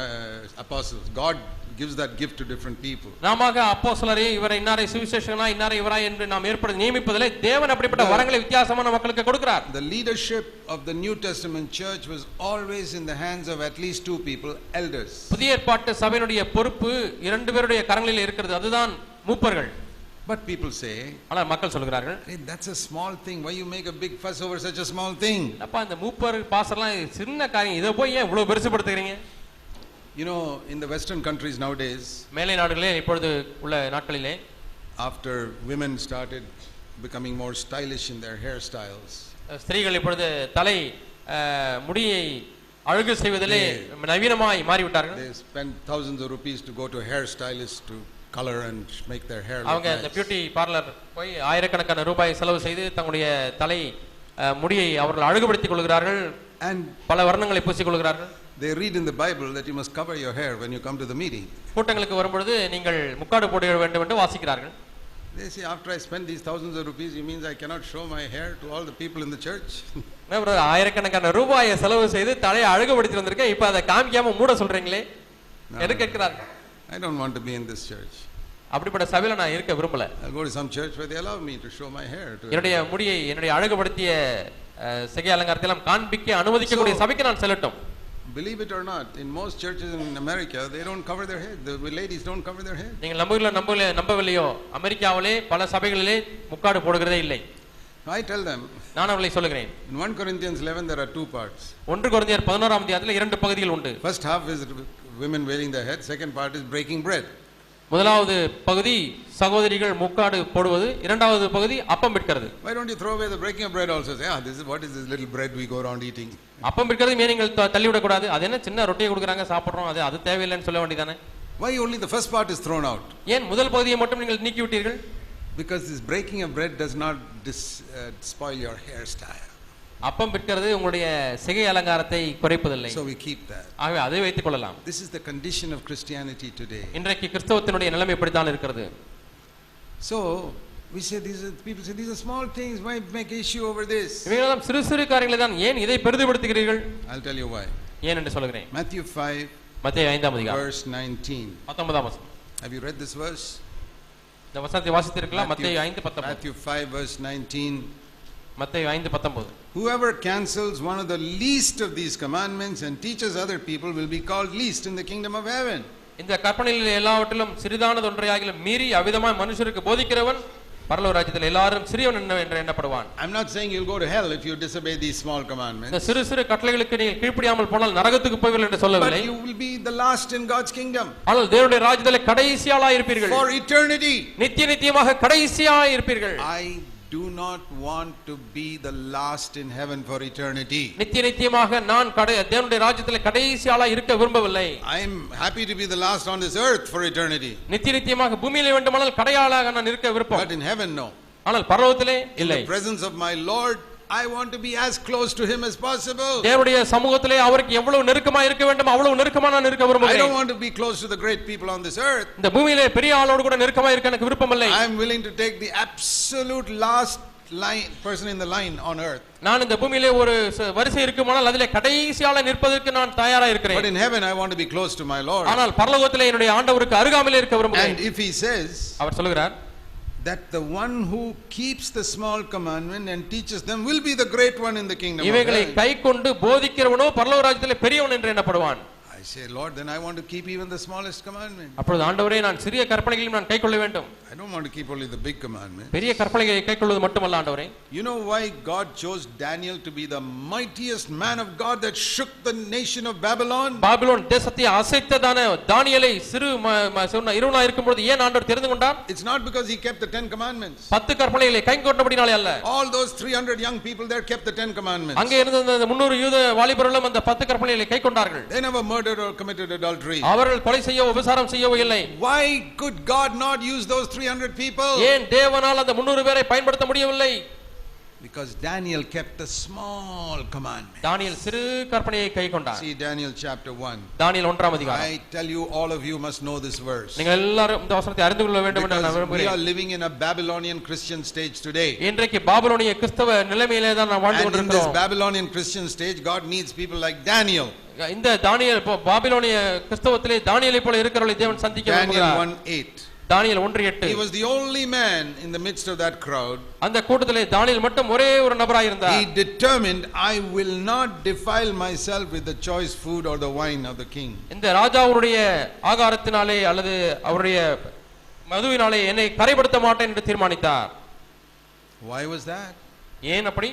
apostles. God gives that gift to different people. நாமாக அப்போஸ்தலரே இவரை இன்னாரை சுவிசேஷகனா இன்னாரை இவராய் என்று நாம் ஏற்படுத்தி நியமிப்பதிலே தேவன் அப்படிப்பட்ட வரங்களை வித்தியாசமான மக்களுக்கு கொடுக்கிறார். The leadership of the New Testament church was always in the hands of at least 2 people, elders. புதிய ஏற்பாட்டு சபையினுடைய பொறுப்பு 2 பேருடைய கரங்களில் இருக்கிறது, அதுதான் மூப்பர்கள். But people say, ஆனால் மக்கள் சொல்கிறார்கள், that's a small thing, why you make a big fuss over such a small thing? அப்பா இந்த மூப்பர் பாஸ்டர்லாம் சின்ன காரியம், இதை போய் ஏன் இவ்வளவு பெருசுபடுத்துகிறீங்க? You know, in the western countries nowadays, மேலை நாடுகளிலே இப்பொழுது உள்ள நாட்களிலே, after women started becoming more stylish in their hairstyles, ஸ்திரீகள் இப்பொழுது தலை முடியை அழகு செய்வதிலே நவீனமாய் மாறிவிட்டார்கள். they spend thousands of rupees to go to a hair stylist to color and make their hair look அவங்க nice. இந்த பியூட்டி பார்லர் போய் ஆயிரக்கணக்கான ரூபாய் செலவு செய்து தங்களுடைய தலை முடியை அவர்கள் அழகுபடுத்திக் கொள்கிறார்கள், and பல வர்ணங்களை பூசிக் கொள்கிறார்கள். they read in the Bible that you must cover your hair when you come to the meeting. கூட்டங்களுக்கு வரும்பொழுது நீங்கள் முக்காடு போட வேண்டும் என்று வாசிக்கிறார்கள். They say, after I spend these thousands of rupees, it means I cannot show my hair to all the people in the church. ஆயிரக்கணக்கான ரூபாயை செலவு செய்து தலையை அழகுபடுத்தி வந்திருக்கேன், இப்ப அதை காமிக்காம மூட சொல்றீங்களே எது கேட்கிறார்கள். I don't want to be in this church. அப்படிப்பட்ட சபையில நான் இருக்க விரும்பல. I'll go to some church where they allow me to show my hair to என்னுடைய முடியை என்னுடைய அழகுபடுத்திய சிகை அலங்காரத்தை எல்லாம் காண்பிக்க அனுமதிக்கக்கூடிய சபைக்கு நான் செல்லட்டும். Believe it or not, in most churches in America, they don't cover their head. The ladies don't cover their head. நீங்கள் நம்பவில்லையோ, அமெரிக்காவிலே பல சபைகளிலே முக்காடு போடுகிறதே இல்லை. I tell them, நான் அவர்களை சொல்லுகிறேன், in 1 Corinthians 11 there are 2 parts. 1 கொரிந்தியர் 11ஆம் அதிகாரத்தில் 2 பகுதிகள் உண்டு. First half is women veiling their head, second part is breaking bread. முதலாவது பகுதி சகோதரிகள் முக்காடு போடுவது, இரண்டாவது பகுதி அப்பம் விற்கிறது. Why don't you throw away the breaking of bread also? Say, this is what is this little bread we go around eating? அப்பம் விற்கிறது ஏன் நீங்கள் தள்ளி விட கூடாது? அது என்ன சின்ன ரொட்டியை கொடுக்குறாங்க சாப்பிடுறோம், அது தேவையில்லைன்னு சொல்ல வேண்டியதானே? Why only the first part is thrown out? ஏன் முதல் பகுதியை மட்டும் நீங்கள் நீக்கி விட்டீர்கள்? Because this breaking of bread does not spoil your hairstyle. அப்பம் விற்கிறது உங்களுடைய சிகை அலங்காரத்தை குறைப்பதில்லை. So we keep that. ஆகவே அதை வைத்துக் கொள்ளலாம். This is the condition of Christianity today. இன்றைக்கு கிறிஸ்தவத்தினுடைய நிலைமை இப்படித்தான் இருக்கிறது. So we say people say these are small things, why make issue over this? இவைகளெல்லாம் சிறு சிறு காரியங்களை தான், ஏன் இதை பெரிதுபடுத்துகிறீர்கள்? I'll tell you why. ஏன் என்று சொல்கிறேன். Matthew 5 மத்தேயு 5ஆம் அதிகாரம் verse 19. 19ஆம் வசனம். Have you read this verse? இந்த வசனத்தை வாசித்திருக்கலாம். மத்தேயு 5:19. Matthew 5 verse 19. மத்தேயு 5:19. Whoever cancels one of the least of these commandments and teaches other people will be called least in the kingdom of heaven. இந்த கற்பனைகளில் எல்லாவற்றிலும் சிறிதானது ஒன்றையாகிலும் மீறி அவிதமாய் மனுஷருக்கு போதிக்கிறவன் பரலோக ராஜ்யத்தில் எல்லாரும் சிறியவன் என்று எண்ணப்படுவான். I'm not saying you'll go to hell if you disobey these small commandments. இந்த சிறு சிறு கட்டளைகளுக்கு நீங்கள் கீழ்ப்படியாமல் போனால் நரகத்துக்கு போவீர்கள் என்று சொல்லவில்லை. But you will be the last in God's kingdom. ஆனால் தேவனுடைய ராஜ்யத்தில் கடைசியாளாய் இருப்பீர்கள். For eternity. நித்தியமாக கடைசியாய் இருப்பீர்கள். I do not want to be the last in heaven for eternity. நித்தியமாக நான் தேவனுடைய ராஜ்யத்தில் கடைசியாளாய் இருக்க விரும்பவில்லை. I am happy to be the last on this earth for eternity. நித்தியமாக பூமியிலே வேண்டுமானால் கடையாளாக நான் இருக்க விருப்பம். But in heaven no. ஆனால் பரலோகத்திலே இல்லை. In the presence of my Lord I want to be as close to him as possible. தேவனுடைய சமூகத்திலே அவருக்கு எவ்வளவு நெருக்கமாக இருக்க வேண்டும் அவ்வளவு நெருக்கமாக நான் இருக்க விரும்புகிறேன். I don't want to be close to the great people on this earth. இந்த பூமியிலே பெரிய ஆளோடு கூட நெருக்கமாக இருக்க எனக்கு விருப்பம் இல்லை. I am willing to take the absolute last person in the line on earth. நான் இந்த பூமியிலே ஒரு வரிசை இருக்குமானால் அதிலே கடைசியால நிற்பதற்கு நான் தயாரா இருக்கிறேன். But in heaven I want to be close to my Lord. ஆனால் பரலோகத்திலே என்னுடைய ஆண்டவருக்கு அருகாமையிலே இருக்க விரும்புகிறேன். And if he says அவர் சொல்கிறார் that the one who keeps the small commandment and teaches them will be the great one in the kingdom of heaven. இவைகளை கைக்கொண்டு போதிக்கிறவனோ பரலோக ராஜ்யத்திலே பெரியவன் என்று எண்ணப்படுவான். I say, Lord, then I want to keep even the smallest commandment. அப்பொழுது ஆண்டவரே நான் சிறிய கற்பனைகளையும் நான் கைக்கொள்ள வேண்டும். I don't want to keep only the big commandments. பெரிய கற்பனைகளை கைக்கொள்வது மட்டுமல்ல ஆண்டவரே. You know why God chose Daniel to be the mightiest man of God that shook the nation of Babylon? Babylon தேசத்தை அசைத்ததான தானியேலை சிறு இருவனா இருக்கும்போது ஏன் ஆண்டவர் தெரிந்து கொண்டார்? It's not because he kept the 10 commandments. 10 கற்பனைகளை கைக்கொண்டபடினாலே அல்ல. All those 300 young people there kept the 10 commandments. அங்கே இருந்த அந்த 300 யூத வாலிபர்களும் அந்த 10 கற்பனைகளை கைக்கொண்டார்கள். They never murdered or committed adultery. அவர்கள் கொலை செய்யவோ விபசாரம் செய்யவோ இல்லை. Why could God not use those 300 people? ஏன் தேவனால் அந்த 300 பேரை பயன்படுத்த முடியவில்லை? Because Daniel kept the small commandment. தானியேல் சிறு கற்பனையை கைக்கொண்டார். See Daniel chapter 1. தானியேல் 1ஆம் அதிகாரம். I tell you, all of you must know this verse. நீங்கள் எல்லாரும் இந்த வசனத்தை அறிந்து கொள்ள வேண்டும் என்று நான் விரும்புகிறேன். We are living in a Babylonian Christian stage today. இன்றைக்கு பாபிலோனிய கிறிஸ்தவ நிலைமையிலே தான் நாம் வாழ்ந்து கொண்டிருக்கிறோம். And in this Babylonian Christian stage, God needs people like Daniel. இந்த தானியேல் பாபிலோனிய கிறிஸ்தவத்திலே தானியேலை போல இருக்கிறவர்களை தேவன் சந்திக்க விரும்புகிறார். Daniel 1:8. Daniel 1:8. He was the only man in the midst of that crowd. அந்த கூட்டத்திலே தானியேல் மட்டும் ஒரே ஒரு நபராய் இருந்தார். He determined, I will not defile myself with the choice food or the wine of the king. இந்த ராஜாவுடைய ஆகாரத்தினாலே அல்லது அவருடைய மதுவினாலே என்னை கரைப்படுத்த மாட்டேன் என்று தீர்மானித்தார். Why was that? ஏன் அப்படி?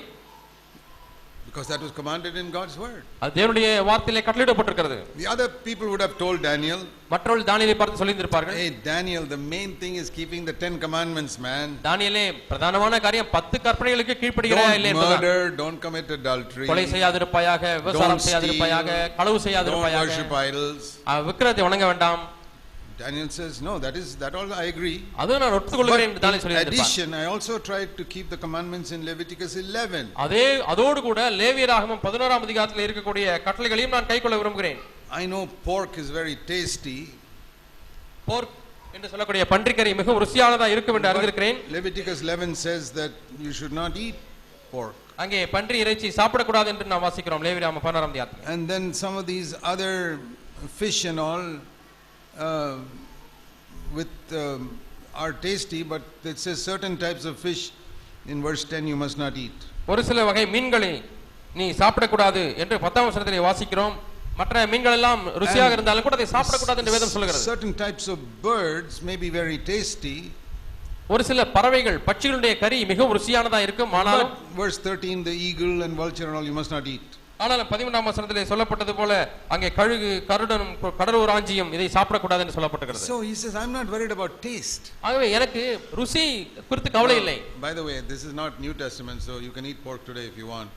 Because that was commanded in God's word. அது தேவனுடைய வார்த்தையிலே கட்டளையிடப்பட்டிருக்கிறது. The other people would have told Daniel, மற்றவர்கள் தானியேலை பார்த்து சொல்லியிருப்பார்கள், hey Daniel, the main thing is keeping the 10 commandments, man. தானியேலே பிரதானமான காரியம் 10 கற்பனைகளுக்கு கீழ்ப்படிகிறாயா இல்லை என்பதுதான். Don't murder, don't commit adultery. கொலை செய்யாதிருப்பாயாக, விபசாரம் செய்யாதிருப்பாயாக, களவு செய்யாதிருப்பாயாக, don't worship idols. விக்கிரகத்தை வணங்க வேண்டாம். Daniel says, no, that all I agree. அது நான் ஒத்துக்கொள்கிறேன் என்று தானியேல் சொல்லியிருப்பார். In addition, I also tried to keep the commandments in Leviticus 11. அதோடு கூட லேவியராகமம் 11ஆம் அதிகாரத்தில் இருக்கக்கூடிய கட்டளைகளையும் நான் கைக்கொள்ள விரும்புகிறேன். I know pork is very tasty. pork என்று சொல்லக்கூடிய பன்றிக்கறி மிகவும் ருசியானதா இருக்கும் என்று அறிந்திருக்கிறேன். Leviticus 11 says that you should not eat pork. அங்கே பன்றி இறைச்சி சாப்பிடக்கூடாது என்று நாம் வாசிக்கிறோம் லேவியராகமம் 11ஆம் அதிகாரத்தில். And then some of these other fish and all are tasty, but it says certain types of fish in verse 10 you must not eat. ஒரு சில வகை மீன்களை நீ சாப்பிடக்கூடாது என்று 10ஆம் வசனத்திலே வாசிக்கிறோம். மற்ற மீன்கள் எல்லாம் ருசியாக இருந்தாலும் கூட அதை சாப்பிடக்கூடாது என்று வேதம் சொல்கிறது. Certain types of birds may be very tasty. ஒரு சில பறவைகள் பட்சிகளுடைய கறி மிகவும் ருசியானதா இருக்கும், ஆனால் verse 13 the eagle and vulture and all you must not eat. ஆனால் 13ஆம் வசனத்திலே சொல்லப்பட்டது போல அங்கே கழுகு கருடனும் கடலூராஞ்சியும் இதை சாப்பிடக்கூடாது என்று சொல்லப்பட்டிருக்கிறது. So he says, I'm not worried about taste. ஆகவே எனக்கு ருசி குறித்து கவலை இல்லை. By the way, this is not New Testament, so you can eat pork today if you want.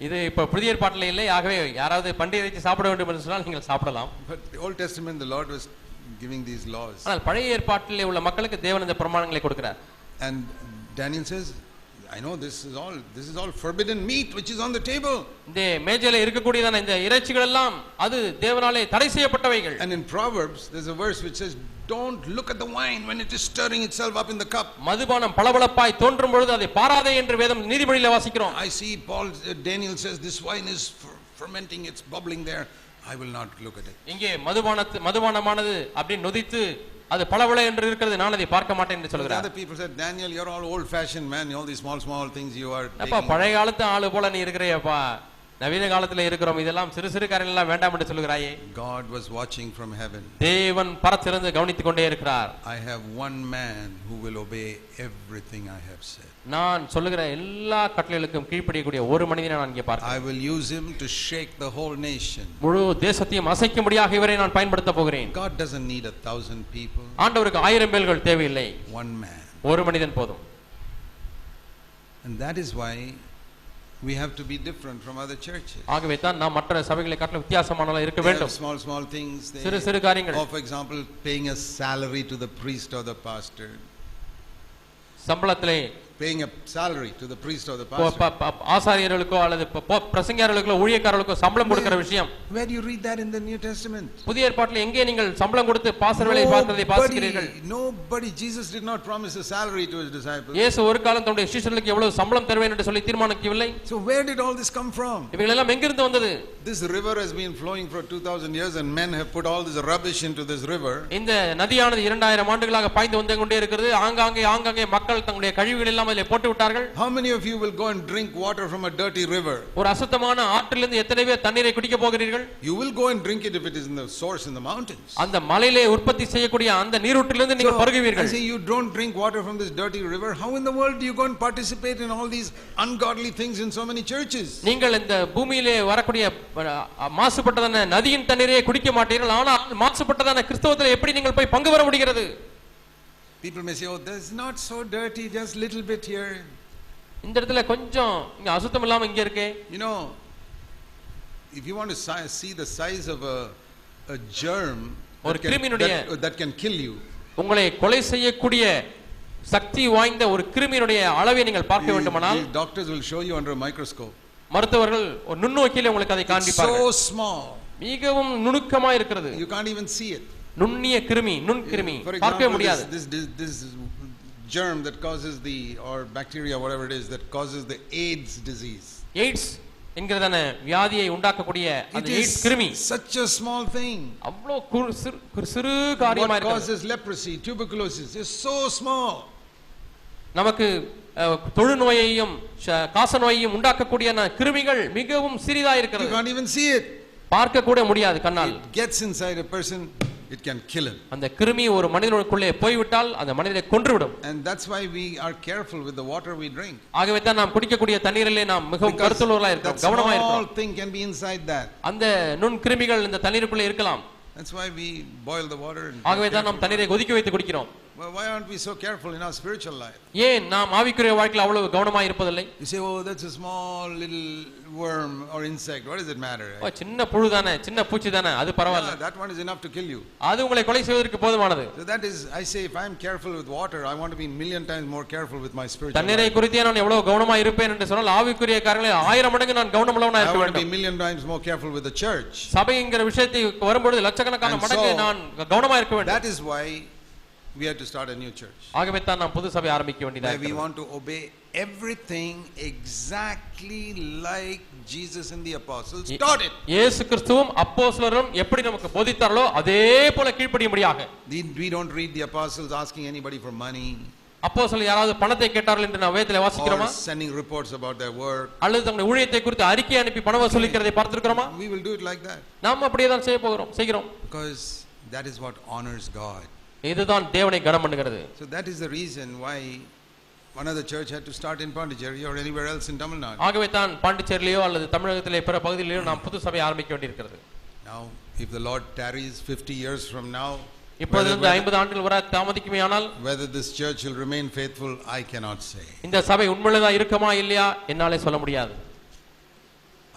இது இப்ப புதிய ஏற்பாட்டிலே இல்லை. ஆகவே யாராவது பண்டிகை இறைச்சி சாப்பிட வேண்டும் என்று சொன்னால் நீங்கள் சாப்பிடலாம். But the Old Testament, the Lord was giving these laws. ஆனால் பழைய ஏற்பாட்டிலே உள்ள மக்களுக்கு தேவன் இந்த பிரமாணங்களை கொடுக்கிறார். And Daniel says, I know this is all forbidden meat which is on the table. இந்த மேஜையில இருக்கக்கூடியதான இந்த இறைச்சிகள் எல்லாம் அது தேவனாலே தடை செய்யப்பட்டவைகள். And in Proverbs there's a verse which says, don't look at the wine when it is stirring itself up in the cup. மதுபானம் பளபளப்பாய் தோன்றும் பொழுது அதை பாராதே என்று வேதம் நீதிமொழியிலே வாசிக்கிறோம். I see Daniel says this wine is fermenting, it's bubbling there. I will not look at it. இங்கே மதுபானமானது அப்படி நொதித்து அது பளபள என்று இருக்கிறது, நான் அதை பார்க்க மாட்டேன் என்று சொல்கிறார். Other people said, Daniel, you're all old fashioned man, all these small things you are taking. அப்பா பழைய காலத்து ஆளு போல நீ இருக்கறேப்பா, நவீன காலத்துல இருக்கிறோம், இதெல்லாம் சிறு காரியங்கள் எல்லாம் வேண்டாம் என்று சொல்கிறாயே. God was watching from heaven. தேவன் பரத்திலிருந்து கவனித்துக் கொண்டே இருக்கிறார். I have one man who will obey everything I have said. நான் சொல்லுகிற எல்லா கட்டளைகளுக்கும் கீழ்ப்படியக்கூடிய ஒரு மனிதனை நான் இங்கே பார்க்கிறேன். I will use him to shake the whole nation. முழு தேசத்தையும் அசைக்கும்படியாக இவரை நான் பயன்படுத்த போகிறேன். God doesn't need 1,000 people. ஆண்டவருக்கு 1000 பேர்கள் தேவையில்லை. One man. ஒரு மனிதன் போதும். And that is why we have to be different from other churches. ஆகவே தான் நாம் மற்ற சபைகளை காட்டிலும் வித்தியாசமானவர்களாக இருக்க வேண்டும். Small things. சிறு காரியங்கள். For example, paying a salary to the priest or the pastor. சம்பளத்திலே paying a salary to the priest or the pastor. ஆசாரியர்களுக்கோ அல்லது பிரசங்கியார்களுக்கோ ஊழியக்காரர்களுக்கோ சம்பளம் கொடுக்கிற விஷயம். Where do you read that in the New Testament? புதிய ஏற்பாட்டில் எங்கே நீங்கள் சம்பளம் கொடுத்து பாஸ்டர் வேலை பார்க்கிறதை வாசிக்கிறீர்கள்? Nobody, Jesus did not promise a salary to his disciples. இயேசு ஒரு காலம் தன்னுடைய சீஷர்களுக்கு எவ்வளவு சம்பளம் தருவேன் என்று சொல்லி தீர்மானிக்கவில்லை. So where did all this come from? இவைகள் எல்லாம் எங்கிருந்து வந்தது? This river has been flowing for 2000 years and men have put all this rubbish into this river. இந்த நதியானது 2000 ஆண்டுகளாக பாய்ந்து வந்து கொண்டே இருக்கிறது. ஆங்காங்கே மக்கள் தங்களுடைய கழிவுகள் எல்லாம் அதிலே போட்டு விட்டார்கள். How many of you will go and drink water from a dirty river? ஒரு அசுத்தமான ஆற்றிலிருந்து எத்தனை பேர் தண்ணீரை குடிக்க போகிறீர்கள்? You will go and drink it if it is in the source in the mountains. அந்த மலையிலே உற்பத்தி செய்யக்கூடிய அந்த நீரூற்றிலிருந்து நீங்கள் பருகுவீர்கள். I say you don't drink water from this dirty river. How in the world do you go and participate in all these ungodly things in so many churches? நீங்கள் இந்த பூமியிலே வரக்கூடிய மாசுபட்டதான நதியின் தண்ணீரை குடிக்க மாட்டீர்கள். ஆனால் மாசுபட்டதான கிறிஸ்தவத்தில் எப்படி நீங்கள் போய் பங்கு பெற முடிகிறது? People may say, oh, that's not so dirty, just little bit here. இந்த இடத்துல கொஞ்சம் இங்க அசுத்தம் இல்லாம இங்க இருக்கே. You know, if you want to see the size of a germ that can kill you, உங்களை கொலை செய்யக்கூடிய சக்தி வாய்ந்த ஒரு கிருமியினுடைய அளவை நீங்கள் பார்க்க வேண்டுமானால் doctors will show you under a microscope. மருத்துவர்கள் ஒரு நுண்ணோக்கியிலே உங்களுக்கு அதை காண்பிப்பார்கள். So small. மிகவும் நுணுக்கமா இருக்கிறது. You can't even see it. நுண்ணிய கிருமி பார்க்க முடியாது. This germ that causes or bacteria whatever it is that causes the AIDS disease. AIDS என்கிறதான வியாதியை உண்டாக்கக்கூடிய அந்த AIDS கிருமி such a small thing. அவ்வளவு சிறு காரியமா இருக்கு. What causes leprosy, tuberculosis is so small. நமக்கு தொழுநோயையும் காசநோயையும் உண்டாக்கக்கூடிய கிருமிகள் மிகவும் சிறிதா இருக்கிறது. You can't even see it. பார்க்க கூட முடியாது கண்ணால். It gets inside a person, it can kill him. அந்த கிருமி ஒரு மனிதனுக்குள்ளே போய்விட்டால் அந்த மனிதனை கொன்றுவிடும். And that's why we are careful with the water we drink. ஆகவே தான் நாம் குடிக்கக்கூடிய தண்ணீரிலே நாம் மிகவும் கருத்துள்ளவர்களாக இருக்கோம், கவனமாக இருக்கோம். All thing can be inside that. அந்த நுண் கிருமிகள் இந்த தண்ணீருக்குள்ளே இருக்கலாம். That's why we boil the water. ஆகவே தான் நாம் தண்ணீரை கொதிக்க வைத்து குடிக்கிறோம். Why aren't we so careful in our spiritual life? ஏன் நாம் ஆவிக்குரிய வாழ்க்கையில் அவ்வளவு கவனமாக இருப்பதில்லை? You say, oh, that's a small little worm or insect, what does it matter? சின்ன புழு தானே, சின்ன பூச்சி தானே, அது பரவாயில்லை. That one is enough to kill you. அது உங்களை கொலை செய்வதற்கு போதுமானது. So that is, I say, if I am careful with water, I want to be a million times more careful with my spiritual life. தண்ணீரை குறித்து நான் எவ்வளவு கவனமாக இருப்பேன் என்று சொன்னால் ஆவிக்குரிய காரியங்களை 1000 மடங்கு நான் கவனமுள்ளவனாக இருக்க வேண்டும். I want to be a million times more careful with the church. சபைங்கிற விஷயத்தை வரும்போது லட்சக்கணக்கான மடங்கு நான் கவனமாக இருக்க வேண்டும். That is why we have to start a new church. ஆகவே தான் நாம் புது சபை ஆரம்பிக்க வேண்டியதா இருக்குது. We want to obey everything exactly like Jesus and the apostles taught it. இயேசு கிறிஸ்துவும் அப்போஸ்தலரும் எப்படி நமக்கு போதித்தார்களோ அதே போல கீழ்ப்படியும்படியாக. We don't read the apostles asking anybody for money. அப்போஸ்தலர் யாராவது பணத்தை கேட்டார்கள் என்று நாம் வேதத்திலே வாசிக்கிறோமா? Sending reports about their work. அல்லது தங்களுடைய ஊழியத்தை குறித்து அறிக்கை அனுப்பி பணம் வசூலிக்கிறதை பார்த்திருக்கிறோமா? We will do it like that. நாம் அப்படியே தான் செய்கிறோம். Because that is what honors God. இதுதான் தேவனை கனம் பண்ணுகிறது. So that is the reason why Another church had to start in Pondicherry or anywhere else in Tamil Nadu. ஆகவே தான் பாண்டிச்சேரியிலோ அல்லது தமிழகத்திலே பிற பகுதிகளிலோ நாம் புது சபை ஆரம்பிக்க வேண்டியிருக்கிறது. Now if the Lord tarries 50 years from now, இப்பொழுது 50 ஆண்டுகள் வரை தாமதிக்குமேயானால் whether this church will remain faithful, I cannot say. இந்த சபை உண்மையிலேதான் இருக்குமா இல்லையா என்னாலே சொல்ல முடியாது.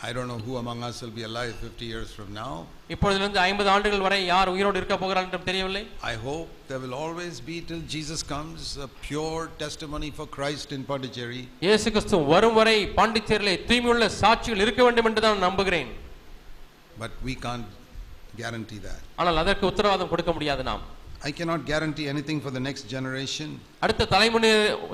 I don't know who among us will be alive 50 years from now. இப்பொழுதிலிருந்து 50 ஆண்டுகள் வரை யார் உயிரோடு இருக்க போகிறார் என்று தெரியவில்லை. I hope there will always be till Jesus comes a pure testimony for Christ in Pondicherry. இயேசு கிறிஸ்து வரும் வரை பாண்டிச்சேரியிலே தூய்மையுள்ள சாட்சிகள் இருக்க வேண்டும் என்று நான் நம்புகிறேன். But we can't guarantee that. ஆனால் அதற்கு உத்தரவாதம் கொடுக்க முடியாது நாம். I cannot guarantee anything for the next generation. அடுத்த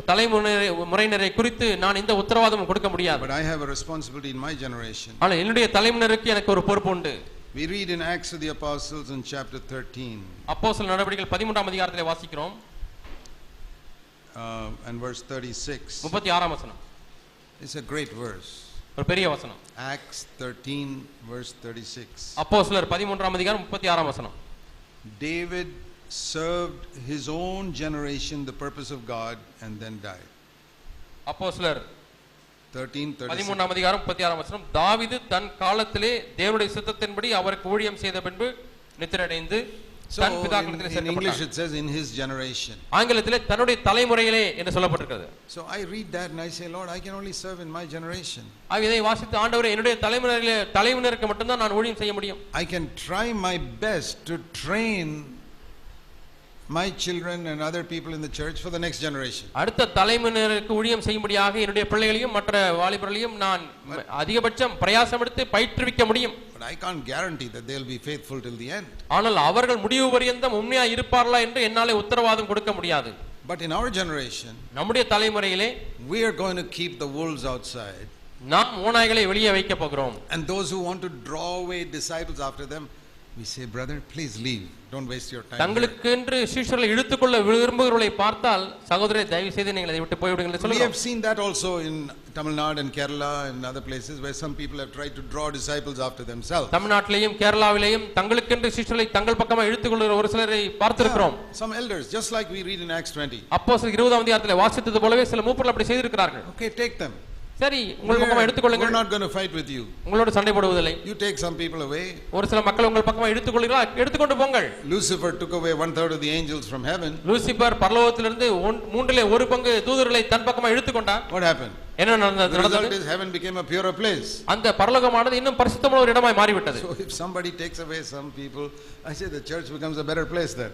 தலைமுறையினரை குறித்து நான் இந்த உத்தரவாதம் கொடுக்க முடியாது. But I have a responsibility in my generation. ஆனால் என்னுடைய தலைமுறைக்கு எனக்கு ஒரு பொறுப்பு உண்டு. We read in Acts of the Apostles in chapter 13. அப்போஸ்தலர் நடவடிக்கைகள் 13ஆம் அதிகாரத்திலே வாசிக்கிறோம். And verse 36. 36ஆம் வசனம். It's a great verse. ஒரு பெரிய வசனம். Acts 13 verse 36. அப்போஸ்தலர் 13ஆம் அதிகாரம் 36ஆம் வசனம். David served his own generation the purpose of God and then died. அப்போஸ்தலர் 13:36. 13ஆம் அதிகாரம் 36ஆம் வசனம். தாவீது தன் காலத்திலே தேவனுடைய சித்தத்தின்படி அவருக்கு ஊழியம் செய்த பின்பு நித்திரையடைந்து தன் பிதாக்களிடத்திலே in English சேர்க்கப்பட்டார். it says in his generation. ஆங்கிலத்திலே தன்னுடைய தலைமுறையிலே என்று சொல்லப்பட்டிருக்கிறது. So I read that and I say, Lord, I can only serve in my generation. இதை வாசித்து ஆண்டவரே என்னுடைய தலைமுறையினருக்கு மட்டும்தான் நான் ஊழியம் செய்ய முடியும். I can try my best to train my children and other people in the church for the next generation. அடுத்த தலைமுறையினருக்கு ஊழியம் செய்யும்படியாக என்னுடைய பிள்ளைகளையும் மற்ற வாலிபர்களையும் நான் அதிகபட்சம் பிரயாசம் எடுத்து பயிற்றுவிக்க முடியும். But I can't guarantee that they'll be faithful till the end. ஆனால் அவர்கள் முடிவு பரியந்தம் உண்மையா இருப்பார்களா என்று என்னாலே உத்தரவாதம் கொடுக்க முடியாது. But in our generation, நம்முடைய தலைமுறையிலே we are going to keep the wolves outside. நாம் ஓநாய்களை வெளியே வைக்க போகிறோம். And those who want to draw away disciples after them, we say, brother, please leave. Don't waste your time. தங்களுக்கென்று சீஷர்களை இழுத்துக்கொள்ள விரும்புகிறவர்களை பார்த்தால் சகோதரரே தயவு செய்து நீங்கள் அதை விட்டு போய்விடுங்கள் என்று We சொல்லுவோம். have seen that also in Tamil Nadu and Kerala and other places where some people have tried to draw disciples after themselves. தமிழ்நாட்டிலேயும் கேரளாவிலேயும் தங்களுக்கென்று சீஷர்களை தங்கள் பக்கமாக இழுத்துக்கொள்கிற ஒரு சிலரை பார்த்திருக்கிறோம். Some elders, just like we read in Acts 20. அப்போஸ்தலர் 20ஆம் அதிகாரத்திலே வாசித்தது போலவே சில மூப்பர்கள் அப்படி செய்திருக்கிறார்கள். Okay, take them. சரி உங்கள் பக்கமாக We're எடுத்துக்கொள்ளுங்கள். not going to fight with you. உங்களோடு சண்டை போடுவதில்லை. You take some people away. ஒரு சில மக்கள் உங்கள் பக்கமாக எடுத்துக்கொள்கிறீர்களா எடுத்துக்கொண்டு போங்கள். Lucifer took away 1/3 of the angels from heaven. Lucifer பரலோகத்திலிருந்து 1/3 தூதர்களை தன் பக்கமாக இழுத்துக்கொண்டார். What happened? என்ன The result நடந்தது? is heaven became a purer place. அந்த பரலோகமானது இன்னும் பரிசுத்தமான ஒரு இடமாய் மாறிவிட்டது. So if somebody takes away some people, I say the church becomes a better place then.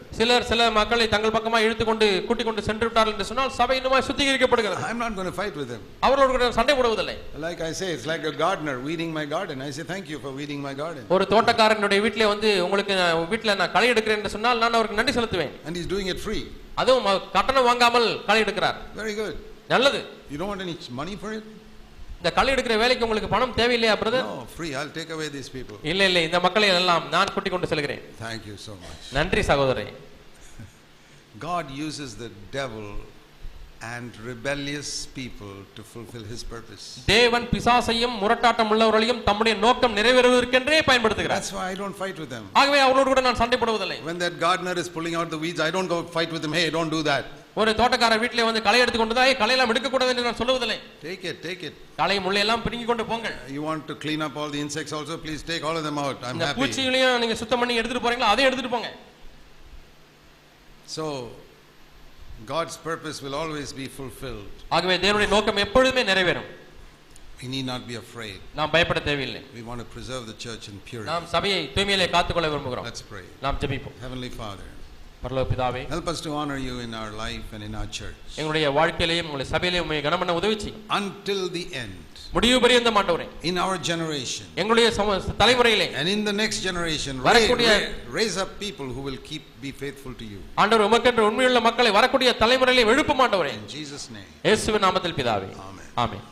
சில மக்களை தங்கள் பக்கமாக இழுத்துக்கொண்டு கூட்டிக் கொண்டு சென்று விட்டார்கள் என்று சொன்னால் சபை இன்னும் சுத்திகரிக்கப்படுகிறது. I'm not going to fight with them. அவர்களோடு கூட சண்டை போடுவதில்லை. Like I say, it's like a gardener weeding my garden. I say thank you for weeding my garden. ஒரு தோட்டக்காரனுடைய வீட்டிலே வந்து உங்களுக்கு வீட்டில் நான் களை எடுக்கிறேன் என்று சொன்னால் நான் அவருக்கு நன்றி செலுத்துவேன். And he's doing it free. அதுவும் கட்டணம் வாங்காமல் களை எடுக்கிறார். Very good. நல்லது. You don't want any money for it? இந்த களை எடுக்கிற வேலைக்கு உங்களுக்கு பணம் தேவையில்லையா brother? No, free. I'll take away these people. இல்ல இந்த மக்களை எல்லாம் நான் கூட்டிக் கொண்டு செல்கிறேன். Thank you so much. நன்றி சகோதரரே. God uses the devil and rebellious people to fulfill his purpose. தேவன் பிசாசையும் முரட்டாட்டம் உள்ளவர்களையும் தம்முடைய நோக்கம் நிறைவேறுவதற்கென்றே பயன்படுத்துகிறார். That's why I don't fight with them. ஆகவே அவர்களோடு கூட நான் சண்டை போடுவதில்லை. When that gardener is pulling out the weeds, I don't go fight with him. Hey, don't do that. ஒரு தோட்டக்காரர் வீட்டிலே வந்து களை எடுத்து கொண்டு தான் களை எல்லாம் எடுக்க கூடாது என்று நான் சொல்லுவதில்லை. Take it. களை முள்ளை எல்லாம் பிடுங்கி கொண்டு போங்கள். You want to clean up all the insects also, please take all of them out. I'm happy. பூச்சிகளையும் நீங்க சுத்தம் பண்ணி எடுத்துட்டு போறீங்களா அதை எடுத்துட்டு போங்க. So God's purpose will always be fulfilled. ஆகவே தேவனுடைய நோக்கம் எப்பொழுதுமே நிறைவேறும். We need not be afraid. நாம் பயப்பட தேவையில்லை. We want to preserve the church in purity. நாம் சபையை தூய்மையிலே காத்துக்கொள்ள விரும்புகிறோம். Let's pray. நாம் ஜெபிப்போம். Heavenly Father, பரலோக பிதாவே, help us to honor you in our life and in our church. எங்களுடைய வாழ்க்கையிலேயும் உங்களுடைய சபையிலேயும் உம்மை கனம் பண்ண உதவி செய்யும். Until the end. முடிவு பரியந்தம் ஆண்டவரே. In our generation. எங்களுடைய தலைமுறையிலே. And in the next generation, raise up people who will be faithful to you. ஆண்டவரே உமக்கென்று உண்மையுள்ள மக்களை வரக்கூடிய தலைமுறையிலே எழுப்பும் ஆண்டவரே. In Jesus' name. இயேசுவின் நாமத்தில் பிதாவே. Amen. ஆமென்.